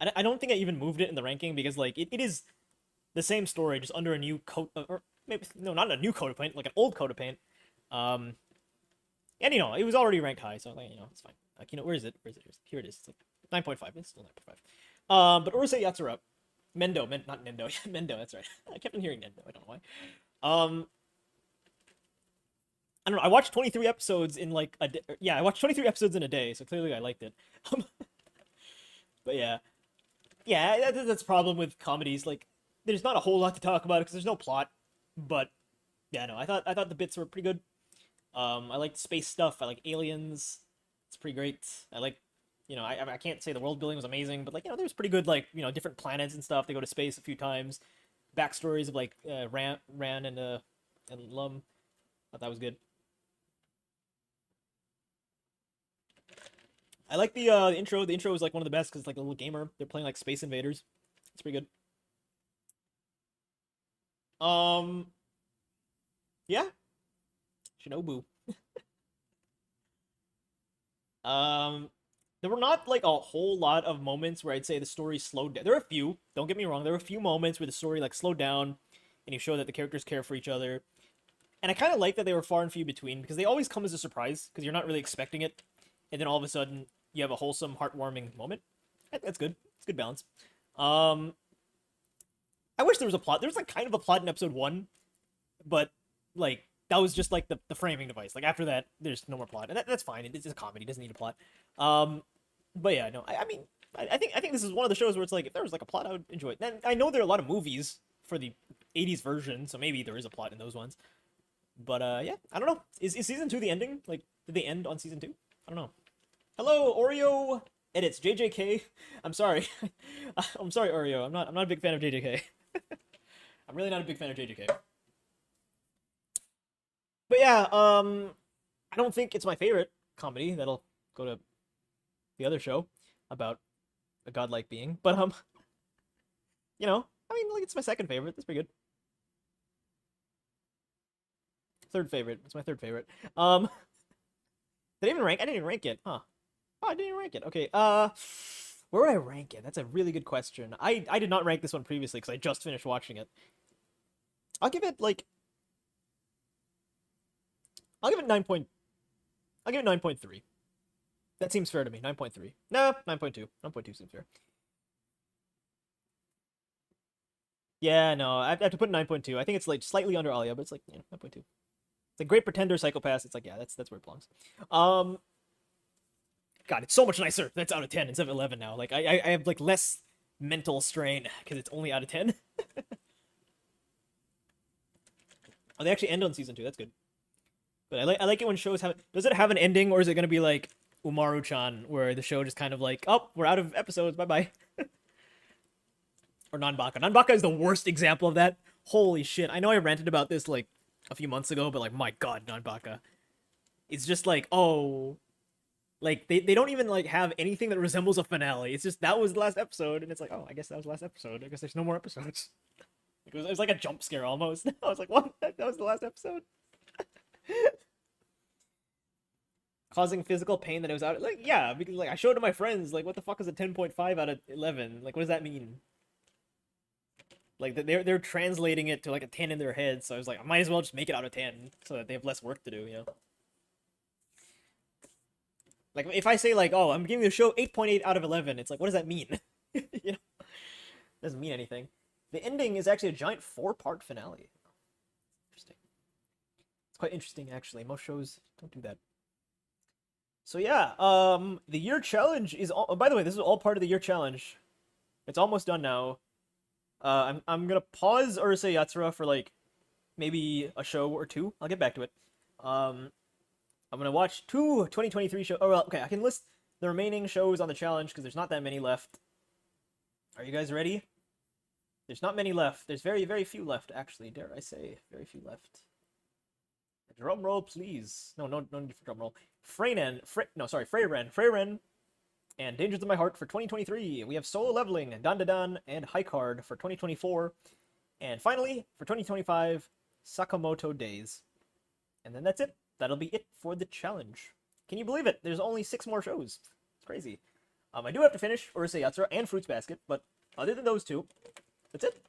I don't think I even moved it in the ranking because like it is the same story just under a new coat, or maybe no, not a new coat of paint, like an old coat of paint. And you know it was already ranked high, so like, you know it's fine. Like, you know, where is it? Where is it? Here it is. It's like 9.5. It's still 9.5. But Urusei Yatsura, not Nendo, Mendo. That's right. I kept on hearing Nendo. I don't know why. I don't know. I watched 23 episodes in like a day. Yeah, I watched 23 episodes in a day, so clearly I liked it. But yeah, that's the problem with comedies. Like, there's not a whole lot to talk about because there's no plot. But yeah, no, I thought the bits were pretty good. I liked space stuff. I like aliens. It's pretty great. I like, you know, I can't say the world building was amazing, but like, you know, there was pretty good, like, you know, different planets and stuff. They go to space a few times. Backstories of like Ran and Lum. Thought that was good. I like the intro. The intro was like one of the best because it's like a little gamer. They're playing like Space Invaders. It's pretty good. Yeah. Shinobu. There were not like a whole lot of moments where I'd say the story slowed down. There were a few. Don't get me wrong. There were a few moments where the story like slowed down, and you show that the characters care for each other. And I kind of like that they were far and few between because they always come as a surprise because you're not really expecting it, and then all of a sudden you have a wholesome, heartwarming moment. That's good. It's good balance. I wish there was a plot. There's like kind of a plot in episode 1, but like that was just like the framing device. Like after that, there's no more plot, and that's fine. It's a comedy. It doesn't need a plot. But yeah, no. I mean, I think this is one of the shows where it's like if there was like a plot, I would enjoy it. And I know there are a lot of movies for the 80s version, so maybe there is a plot in those ones. But yeah, I don't know. Is season 2 the ending? Like, did they end on season 2? I don't know. Hello, Oreo edits JJK. I'm sorry. I'm sorry, Oreo. I'm not a big fan of JJK. I'm really not a big fan of JJK. But yeah, I don't think it's my favorite comedy. That'll go to the other show about a godlike being. But you know, I mean, like it's my second favorite. That's pretty good. Third favorite. It's my third favorite. Did I even rank? I didn't even rank it, huh? Oh, I didn't even rank it. Okay. Where would I rank it? That's a really good question. I did not rank this one previously because I just finished watching it. I'll give it like. I'll give it 9.3. That seems fair to me. 9.3. No, 9.2. 9.2 seems fair. Yeah, no, I have to put 9.2. I think it's like slightly under Alia, but it's like 9.2. It's a Great Pretender, Psychopaths. It's like, yeah, that's where it belongs. God, it's so much nicer. That's out of 10 instead of 11 now. Like I have like less mental strain because it's only out of 10. Oh, they actually end on season 2. That's good. But I like it when shows have. Does it have an ending, or is it gonna be like Umaru-chan, where the show just kind of like, oh, we're out of episodes, bye bye. Or Nanbaka. Nanbaka is the worst example of that. Holy shit! I know I ranted about this like a few months ago, but like, my god, Nanbaka. It's just like, oh, like they don't even like have anything that resembles a finale. It's just that was the last episode, and it's like, oh, I guess that was the last episode. I guess there's no more episodes. It was like a jump scare almost. I was like, what? That was the last episode. Causing physical pain that it was out. Like, yeah, because like I showed it to my friends. Like, what the fuck is a 10.5 out of 11? Like, what does that mean? Like, they're translating it to like a 10 in their head. So I was like, I might as well just make it out of 10 so that they have less work to do. You know. Like, if I say like, oh, I'm giving the show 8.8 out of 11, it's like, what does that mean? You know, it doesn't mean anything. The ending is actually a giant 4-part finale. Interesting. It's quite interesting, actually. Most shows don't do that. So yeah, the year challenge is all. Oh, by the way, this is all part of the year challenge. It's almost done now. I'm gonna pause Urusei Yatsura for like maybe a show or two. I'll get back to it. I'm gonna watch 2 2023 shows. Oh well, okay. I can list the remaining shows on the challenge because there's not that many left. Are you guys ready? There's not many left. There's very, very few left, actually. Dare I say, very few left. Drum roll, please. No need for drum roll. Freyren, and Dangers of My Heart for 2023. We have Solo Leveling, Dandadan, and High Card for 2024. And finally, for 2025, Sakamoto Days. And then that's it. That'll be it for the challenge. Can you believe it? There's only 6 more shows. It's crazy. I do have to finish Urusei Yatsura and Fruits Basket, but other than those 2, that's it.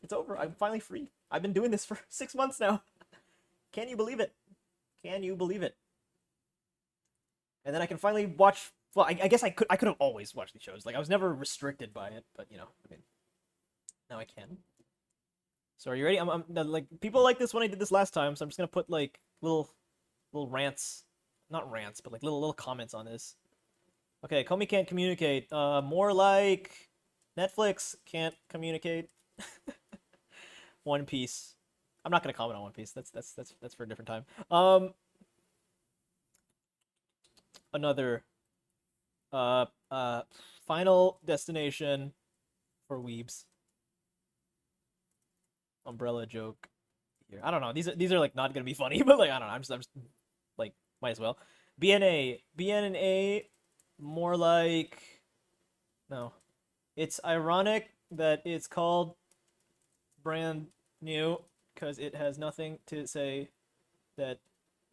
It's over. I'm finally free. I've been doing this for 6 months now. Can you believe it? Can you believe it? And then I can finally watch. Well, I guess I could have always watched these shows. Like, I was never restricted by it, but you know, I mean, now I can. So are you ready? I'm like, people like this when I did this last time, so I'm just gonna put like little rants, not rants, but like little comments on this. Okay, Comey can't communicate. More like Netflix can't communicate. One Piece. I'm not gonna comment on One Piece. That's for a different time. Another Final Destination for weebs. Umbrella joke here. I don't know. These are like not gonna be funny, but like I don't know. I'm just like might as well. BNA more like no. It's ironic that it's called brand new because it has nothing to say that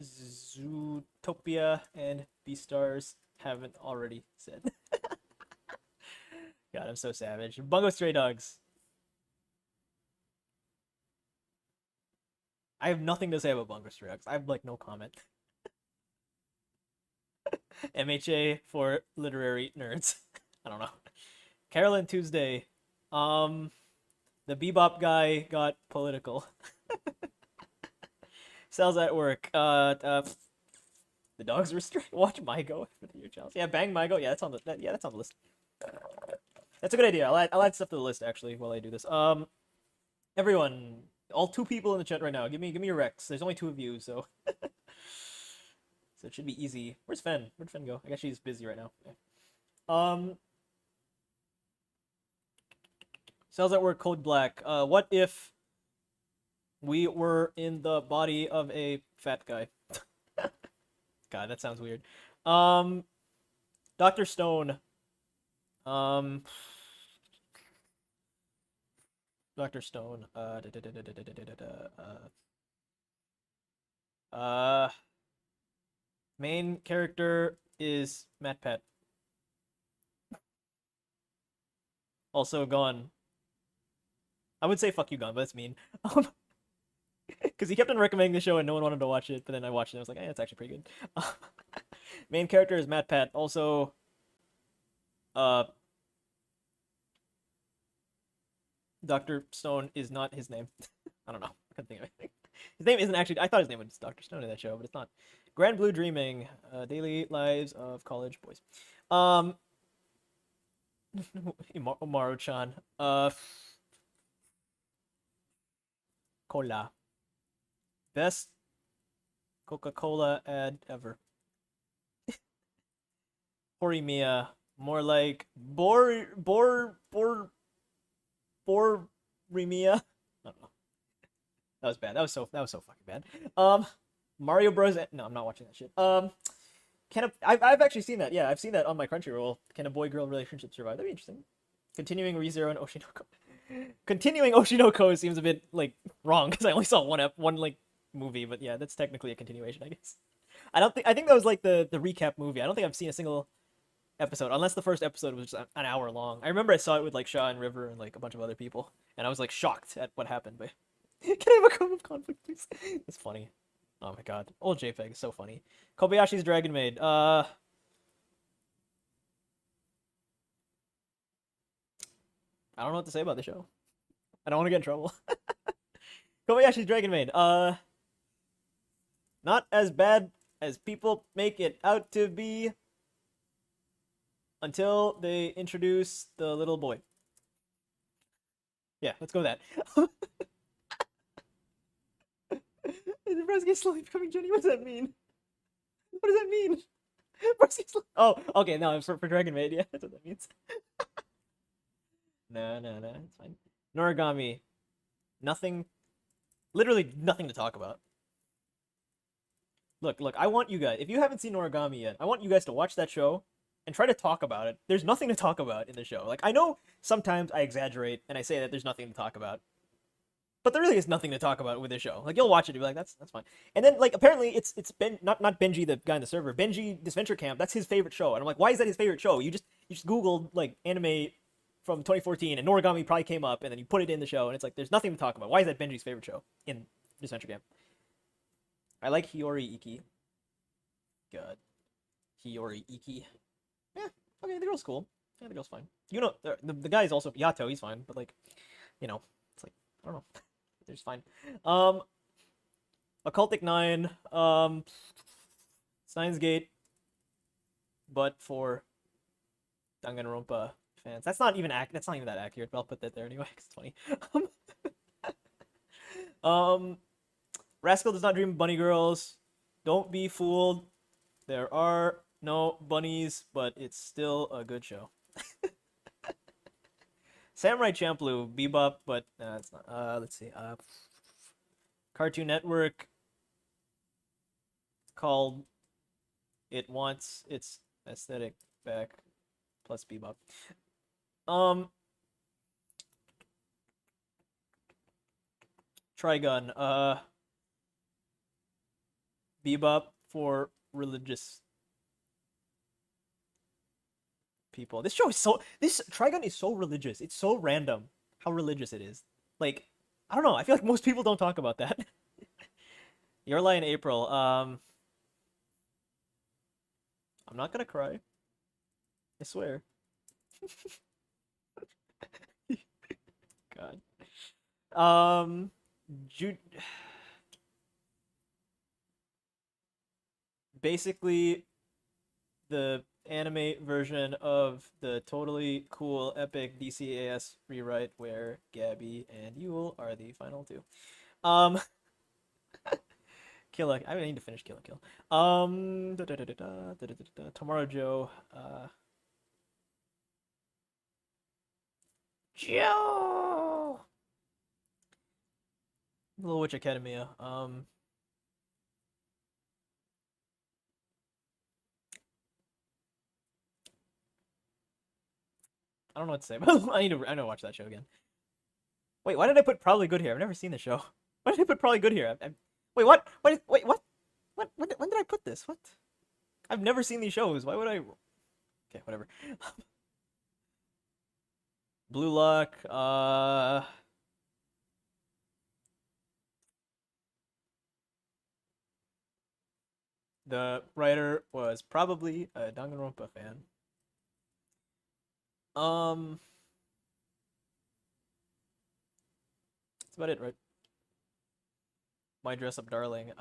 Zootopia and Beastars haven't already said. God, I'm so savage. Bungo Stray Dogs. I have nothing to say about Bungo Stray Dogs. I have like no comment. MHA for literary nerds. I don't know. Carolyn Tuesday. The Bebop guy got political. Cells at work. The dogs were straight. Watch Mygo for the year challenge. Yeah, bang Mygo. Yeah, that's on the list. That's a good idea. I'll add stuff to the list actually while I do this. Everyone, all 2 people in the chat right now, give me your recs. There's only 2 of you, so so it should be easy. Where's Fen? Where'd Fen go? I guess she's busy right now. Yeah. Cells at work. Code Black. What if we were in the body of a fat guy? God, that sounds weird. Dr. Stone. Dr. Stone. Main character is Matt Pat. Also gone. I would say fuck you, Gone, but that's mean. Because he kept on recommending the show and no one wanted to watch it, but then I watched it and I was like, it's actually pretty good. Main character is Matt Pat. Also, Dr. Stone is not his name. I don't know. I couldn't think of anything. His name isn't actually. I thought his name was Dr. Stone in that show, but it's not. Grand Blue Dreaming. Daily Lives of College Boys. Umaru-chan. Cola. Best Coca-Cola ad ever. Horimiya. More like Borimiya. I don't know. That was bad. That was so fucking bad. Mario Bros. No, I'm not watching that shit. I've actually seen that. Yeah, I've seen that on my Crunchyroll. Can a boy-girl relationship survive? That'd be interesting. Continuing ReZero and Oshinoko. Continuing Oshinoko seems a bit like wrong because I only saw one like movie, but yeah, that's technically a continuation, I guess. I think that was like the recap movie. I don't think I've seen a single episode unless the first episode was just an hour long. I remember I saw it with like Shaw and River and like a bunch of other people, and I was like shocked at what happened. But can I have a comment of conflict, please? It's funny. Oh my god, old JPEG is so funny. Kobayashi's Dragon Maid. I don't know what to say about the show. I don't want to get in trouble. Kobayashi's Dragon Maid. Not as bad as people make it out to be until they introduce the little boy. Yeah, let's go with that. The breast gets slowly becoming Jenny. What does that mean? What does that mean? Oh, okay, no, for Dragon Maid, yeah, that's what that means. No, it's fine. Noragami. Nothing, literally nothing to talk about. look. I want you guys. If you haven't seen Origami yet, I want you guys to watch that show and try to talk about it. There's nothing to talk about in the show. Like I know sometimes I exaggerate and I say that there's nothing to talk about, but there really is nothing to talk about with this show. Like you'll watch it and be like, that's fine. And then like apparently it's Ben not Benji the guy in the server. Benji Disventure Camp, that's his favorite show. And I'm like, why is that his favorite show? You just Googled like anime from 2014 and Noragami probably came up and then you put it in the show and it's like there's nothing to talk about. Why is that Benji's favorite show in Disventure Camp? I like Hiyori Iki. God. Hiyori Iki. Yeah, okay, the girl's cool. Yeah, the girl's fine. You know, the guy's also Yato, he's fine, but like, you know, it's like I don't know. There's fine. Occultic 9, Steins Gate, but for Danganronpa fans. That's not even that accurate, but I'll put that there anyway, 'cause it's funny. Rascal Does Not Dream of Bunny Girls. Don't be fooled. There are no bunnies, but it's still a good show. Samurai Champloo, Bebop, but it's not. Let's see. Cartoon Network called It Wants Its Aesthetic Back plus Bebop. Trigun, Bebop for religious people. This Trigun is so religious. It's so random how religious it is. Like, I don't know. I feel like most people don't talk about that. Your Lie in April. I'm not gonna cry. I swear. God. Basically the anime version of the totally cool epic DCAS rewrite where Gabby and Yule are the final two. Kill I need to finish Kill la Kill. Tomorrow Joe. Joe. Little Witch Academia. I don't know what to say, but I need to watch that show again. Wait, why did I put Probably Good here? I've never seen the show. Why did I put Probably Good here? Wait, what? Wait, what? When did I put this? What? I've never seen these shows. Why would I? Okay, whatever. Blue Lock. The writer was probably a Danganronpa fan. That's about it, right? My Dress Up Darling.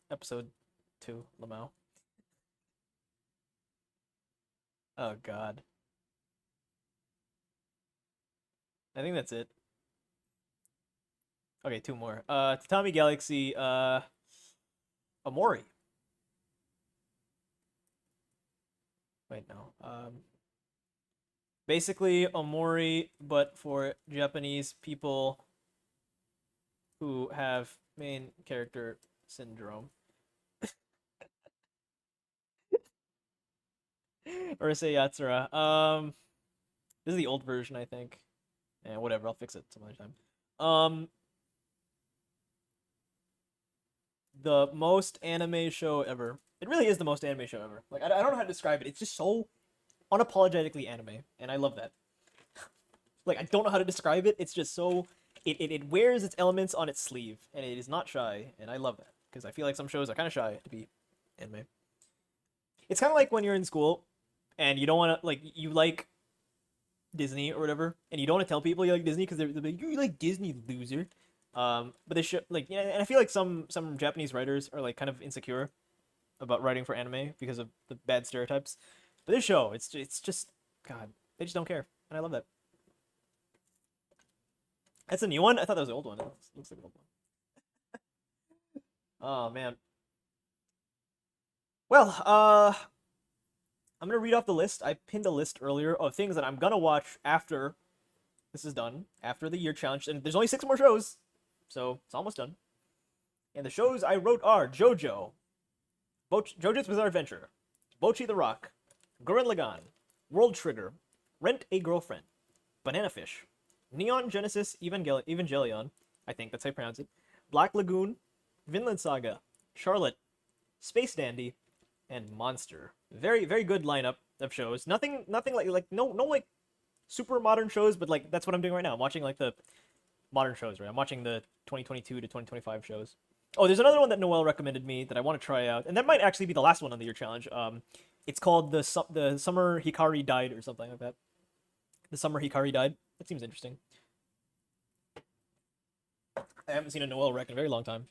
Episode 2, Lamau. Oh God. I think that's it. Okay, 2 more. Tatami Galaxy, Amori. Wait, no. Basically Omori, but for Japanese people who have main character syndrome. Urusei Yatsura. This is the old version, I think. Yeah, whatever, I'll fix it some other time. The most anime show ever. It really is the most anime show ever. Like, I don't know how to describe it. It's just so unapologetically anime, and I love that. Like, I don't know how to describe it. It's just so... It wears its elements on its sleeve, and it is not shy, and I love that. Because I feel like some shows are kind of shy to be anime. It's kind of like when you're in school, and you don't want to, like, you like Disney or whatever, and you don't want to tell people you like Disney, because they're like, you like Disney, loser. But they should, like, yeah, and I feel like some Japanese writers are, like, kind of insecure about writing for anime because of the bad stereotypes. But this show, it's just, God, they just don't care, and I love that. That's a new one? I thought that was the old one. It looks like an old one. Oh, man. Well, I'm gonna read off the list. I pinned a list earlier of things that I'm gonna watch after this is done, after the year challenge, and there's only 6 more shows, so it's almost done. And the shows I wrote are JoJo, JoJo's Bizarre Adventure, Bocchi the Rock, Gurren Lagann, World Trigger, Rent a Girlfriend, Banana Fish, Neon Genesis Evangelion, I think that's how you pronounce it, Black Lagoon, Vinland Saga, Charlotte, Space Dandy, and Monster. Very, very good lineup of shows. Nothing like no like super modern shows, but like that's what I'm doing right now. I'm watching like the modern shows, right? I'm watching the 2022 to 2025 shows. Oh, there's another one that Noel recommended me that I want to try out, and that might actually be the last one on the year challenge. It's called the Summer Hikari Died or something like that. The Summer Hikari Died. That seems interesting. I haven't seen a Noel rec in a very long time.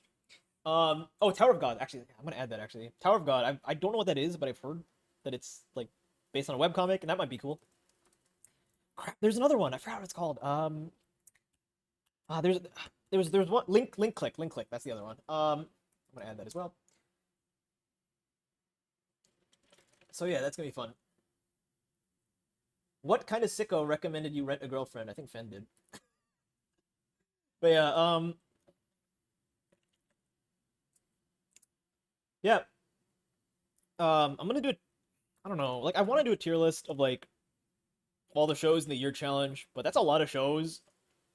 Oh, Tower of God. Actually, I'm gonna add that. Actually, Tower of God. I don't know what that is, but I've heard that it's like based on a webcomic, and that might be cool. Crap, there's another one. I forgot what it's called. There's one link click. That's the other one. I'm gonna add that as well. So yeah, that's gonna be fun. What kind of sicko recommended you rent a girlfriend? I think Fen did. But yeah, yeah. I'm gonna do it. I don't know. Like, I want to do a tier list of like all the shows in the year challenge, but that's a lot of shows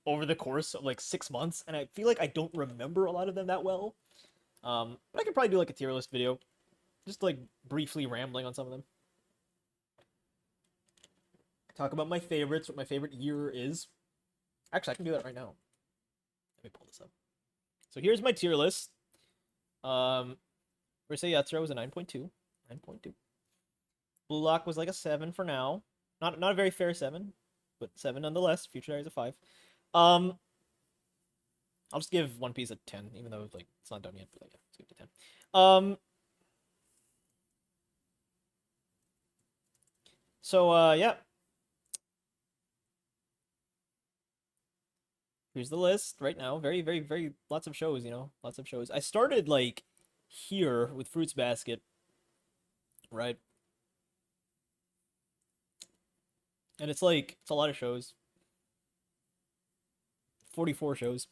over the course of like 6 months, and I feel like I don't remember a lot of them that well. But I could probably do like a tier list video, just like briefly rambling on some of them. Talk about my favorites, what my favorite year is. Actually, I can do that right now. Let me pull this up. So here's my tier list. Urusei Yatsura was a 9.2. 9.2. Blue Lock was like a 7 for now. Not a very fair 7, but 7 nonetheless. Future Diaries a 5. I'll just give One Piece a 10, even though like it's not done yet. But like, yeah, let's give it a 10. So yeah. Here's the list right now. Very, very, very lots of shows, you know, lots of shows. I started like here with Fruits Basket, right? And it's like it's a lot of shows. 44 shows.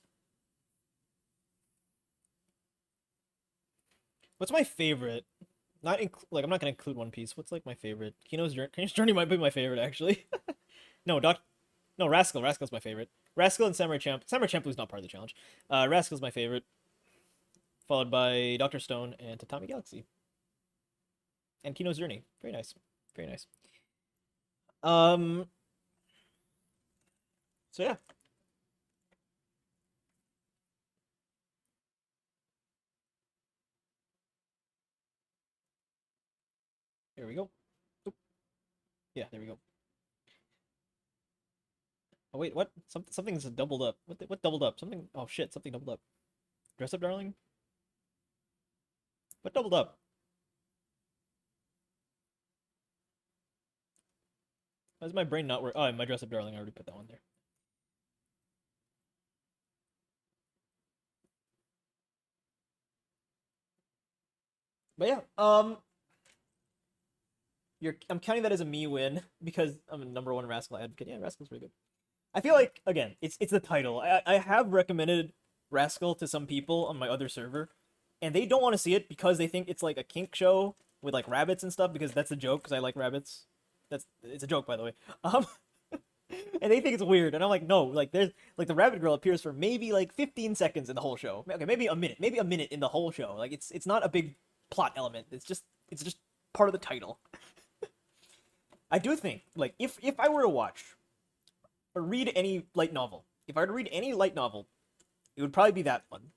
What's my favorite? Not like I'm not gonna include One Piece. What's like my favorite? Kino's Journey might be my favorite actually. No, no, Rascal. Rascal's my favorite. Rascal and Samurai Champ. Samurai Champ was not part of the challenge. Rascal's my favorite, followed by Dr. Stone and Tatami Galaxy. And Kino's Journey. Very nice. Very nice. So yeah. There we go. Oop. Yeah, there we go. Oh wait, what? Something's doubled up. What doubled up? Something. Oh shit! Something doubled up. Dress Up Darling. What doubled up? Why does my brain not work? Oh, my Dress Up Darling. I already put that one there. But yeah, I'm counting that as a me win because I'm a #1 Rascal advocate. Yeah, Rascal's pretty good. I feel like again, it's the title. I have recommended Rascal to some people on my other server, and they don't want to see it because they think it's like a kink show with like rabbits and stuff. Because that's a joke. Because I like rabbits. It's a joke, by the way. And they think it's weird, and I'm like, no. Like there's like the rabbit girl appears for maybe like 15 seconds in the whole show. Okay, maybe a minute in the whole show. Like it's not a big plot element. It's just part of the title. I do think like if I were to watch or read any light novel, if I were to read any light novel, it would probably be that one.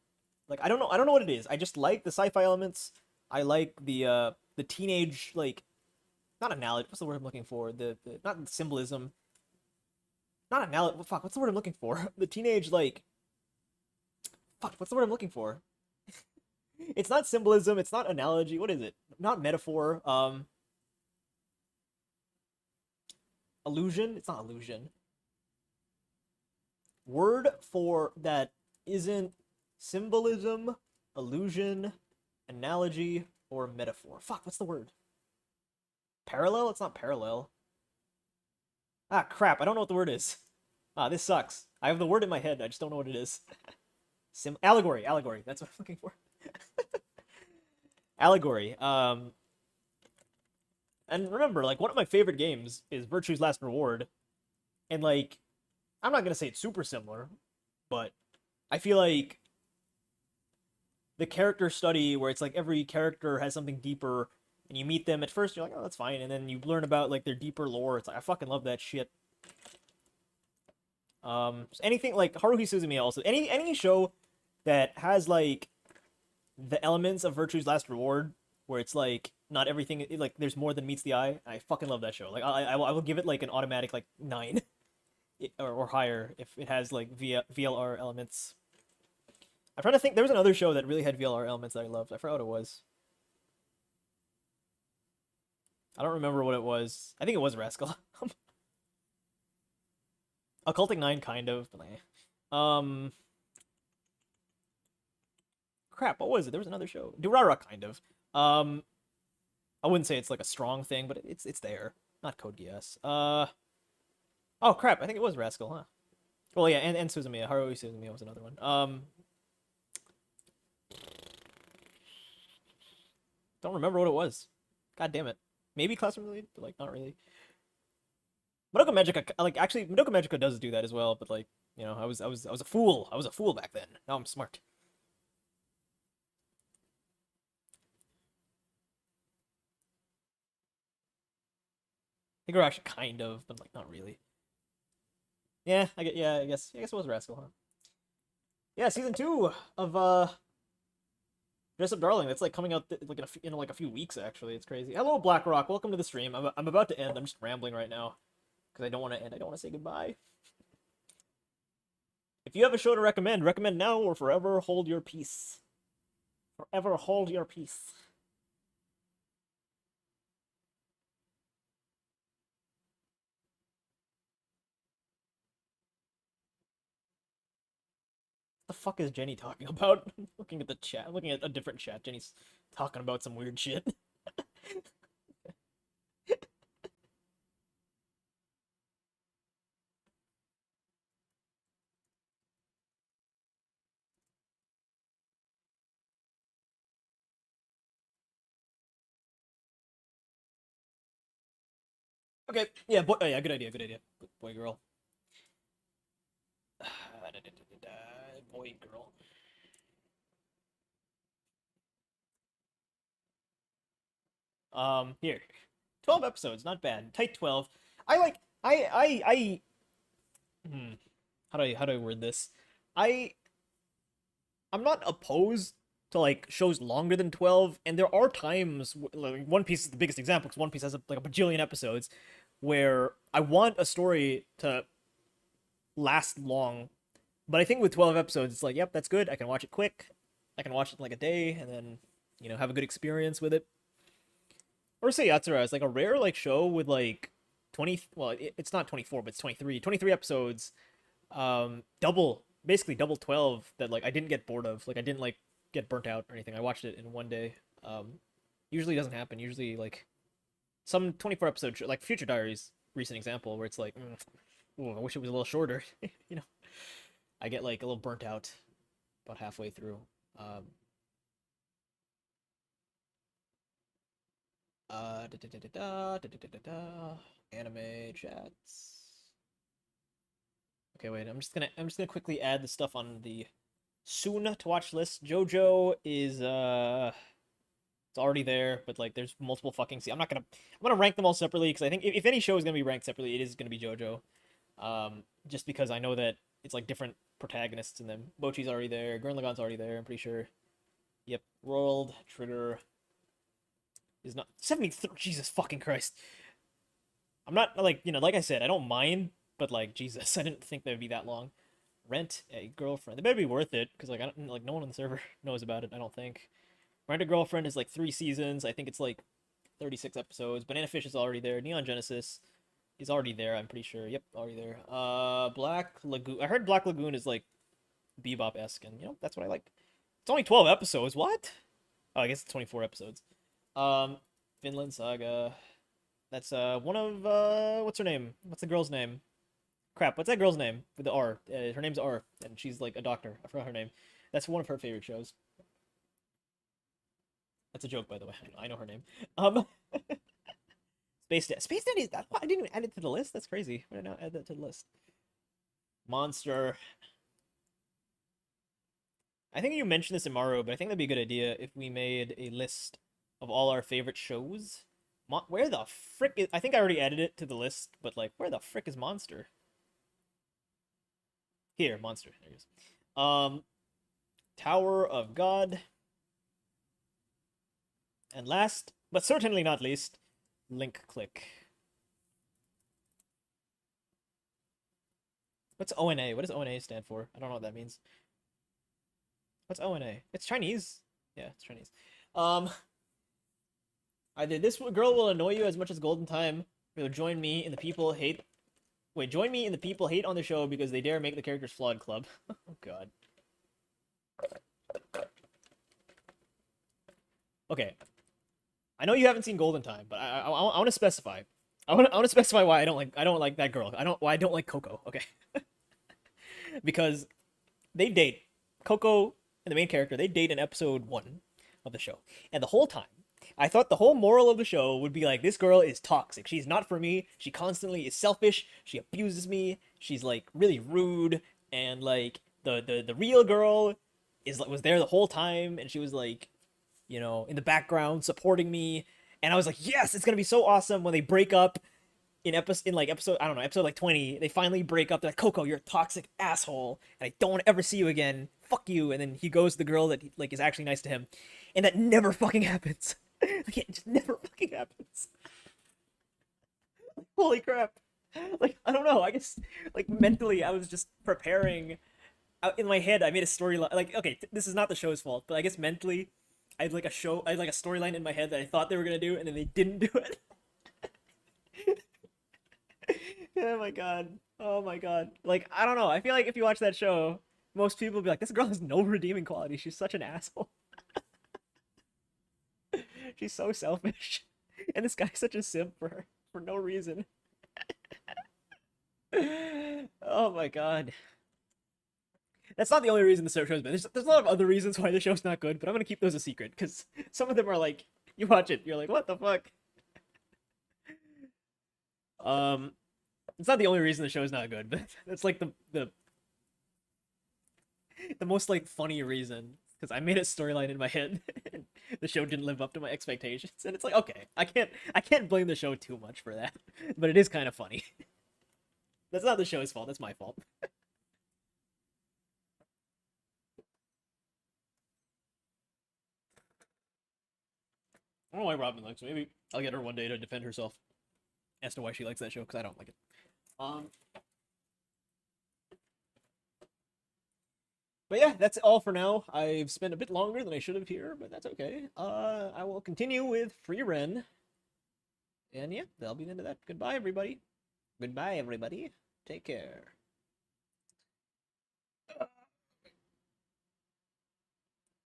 Like I don't know what it is. I just like the sci-fi elements. I like the teenage like not analogy. What's the word I'm looking for? The not symbolism. Not analogy. Fuck. What's the word I'm looking for? The teenage like. Fuck. What's the word I'm looking for? It's not symbolism. It's not analogy. What is it? Not metaphor. Illusion. It's not illusion. Word for that isn't symbolism, illusion, analogy, or metaphor. Fuck. What's the word? Parallel? It's not parallel. Ah, crap. I don't know what the word is. Ah, this sucks. I have the word in my head. I just don't know what it is. Allegory. Allegory. That's what I'm looking for. Allegory. And remember, like, one of my favorite games is Virtue's Last Reward, and like, I'm not gonna say it's super similar, but I feel like the character study where it's like every character has something deeper, and you meet them at first, you're like, oh, that's fine, and then you learn about like their deeper lore. It's like I fucking love that shit. Anything like Haruhi Suzumiya also, any show that has like the elements of Virtue's Last Reward, where it's like not everything like there's more than meets the eye. I fucking love that show. Like I will give it like an automatic like 9 or higher if it has like VLR elements. I'm trying to think. There was another show that really had VLR elements that I loved. I forgot what it was. I don't remember what it was. I think it was Rascal. Occultic 9 kind of. But, crap, what was it? There was another show. Durara kind of. I wouldn't say it's like a strong thing, but it's there. Not Code Geass. Oh crap, I think it was Rascal, huh? Well, yeah, and Suzumiya. Haruhi Suzumiya was another one. Don't remember what it was. God damn it. Maybe classroom related, but like not really. Madoka Magica, like actually, Madoka Magica does do that as well, but like you know, I was a fool. I was a fool back then. Now I'm smart. Higurashi kind of, but like not really. Yeah, I guess it was Rascal, huh? Yeah, season 2 of Dress Up Darling. That's like coming out like in like a few weeks actually. It's crazy. Hello BlackRock, welcome to the stream. I'm about to end. I'm just rambling right now because I don't want to end. I don't want to say goodbye. If you have a show to recommend now or forever hold your peace. Forever hold your peace. The fuck is Jenny talking about? Looking at the chat, looking at a different chat. Jenny's talking about some weird shit. Okay, yeah, boy, oh, yeah, good idea, boy, girl. Boy, girl. Here, 12 episodes, not bad. Tight 12. I like. I. How do I word this? I. I'm not opposed to like shows longer than 12, and there are times like One Piece is the biggest example because One Piece has like a bajillion episodes where I want a story to last long. But I think with 12 episodes, it's like, yep, that's good. I can watch it quick. I can watch it in like a day and then, have a good experience with it. Or say Yatsura is like a rare like show with like 20, well, it's not 24, but it's 23 episodes. Basically double 12 that like I didn't get bored of. Like I didn't like get burnt out or anything. I watched it in one day. Usually doesn't happen. Usually like some 24 episode like Future Diaries, recent example where it's like, ooh, I wish it was a little shorter. I get like a little burnt out about halfway through. Anime chats. Okay, wait. I'm just gonna quickly add the stuff on the soon to watch list. JoJo is it's already there, but like there's multiple fucking. I'm gonna rank them all separately because I think if any show is gonna be ranked separately, it is gonna be JoJo. Just because I know that it's like different protagonists in them. Bochi's already there. Gurren Lagann's already there. I'm pretty sure. Yep. World Trigger is not 73. Jesus fucking Christ. I'm not like like I said, I don't mind, but like Jesus, I didn't think they would be that long. Rent a Girlfriend. They better be worth it because like I don't like no one on the server knows about it. I don't think. Rent a Girlfriend is like 3 seasons. I think it's like 36 episodes. Banana Fish is already there. Neon Genesis is already there. I'm pretty sure. Yep, already there. Black Lagoon. I heard Black Lagoon is like Bebop-esque, and that's what I like. It's only 12 episodes. What? Oh, I guess it's 24 episodes. Vinland Saga. That's one of what's her name? What's the girl's name? Crap, what's that girl's name with the R? Her name's R, and she's like a doctor. I forgot her name. That's one of her favorite shows. That's a joke, by the way. I know her name. Um, Space Dandy. I didn't even add it to the list. That's crazy. Why did I not add that to the list? Monster. I think you mentioned this in Mario, but I think that'd be a good idea if we made a list of all our favorite shows. Where the frick is... I think I already added it to the list, but like, where the frick is Monster? Here, Monster. There it is. Tower of God. And last, but certainly not least, Link Click. What's ONA? What does ONA stand for? I don't know what that means. What's ONA? It's Chinese. Yeah, it's Chinese. Either this girl will annoy you as much as Golden Time, or join me in the people hate... Wait, join me in the people hate on the show because they dare make the characters flawed club. Oh, God. Okay. I know you haven't seen Golden Time, but I want to specify. I want to specify why I don't like that girl. Why I don't like Coco. Okay. Because they date. Coco and the main character, they date in episode 1 of the show. And the whole time, I thought the whole moral of the show would be like, this girl is toxic. She's not for me. She constantly is selfish. She abuses me. She's like really rude. And like the real girl was there the whole time, and she was like, you know, in the background supporting me. And I was like, yes, it's gonna be so awesome when they break up in episode I don't know, episode like 20. They finally break up. They're like, Coco, you're a toxic asshole, and I don't want to ever see you again. Fuck you. And then he goes to the girl that like is actually nice to him, and that never fucking happens. Like, it just never fucking happens. Holy crap. Like, I don't know. I guess like mentally I was just preparing. In my head I made a storyline. Like, okay, this is not the show's fault, but I guess mentally I had like a storyline in my head that I thought they were gonna do, and then they didn't do it. Oh my god. Oh my god. Like, I don't know. I feel like if you watch that show, most people will be like, this girl has no redeeming quality. She's such an asshole. She's so selfish. And this guy's such a simp for her for no reason. Oh my god. That's not the only reason the show's bad. There's a lot of other reasons why the show's not good, but I'm gonna keep those a secret, because some of them are like, you watch it, you're like, what the fuck? It's not the only reason the show's not good, but it's like the most like funny reason, because I made a storyline in my head and the show didn't live up to my expectations, and it's like, okay, I can't blame the show too much for that, but it is kind of funny. That's not the show's fault, that's my fault. I don't know why Robin likes it. Maybe I'll get her one day to defend herself as to why she likes that show, because I don't like it. But yeah, that's all for now. I've spent a bit longer than I should have here, but that's okay. I will continue with Free Ren. And yeah, that'll be the end of that. Goodbye, everybody. Goodbye, everybody. Take care.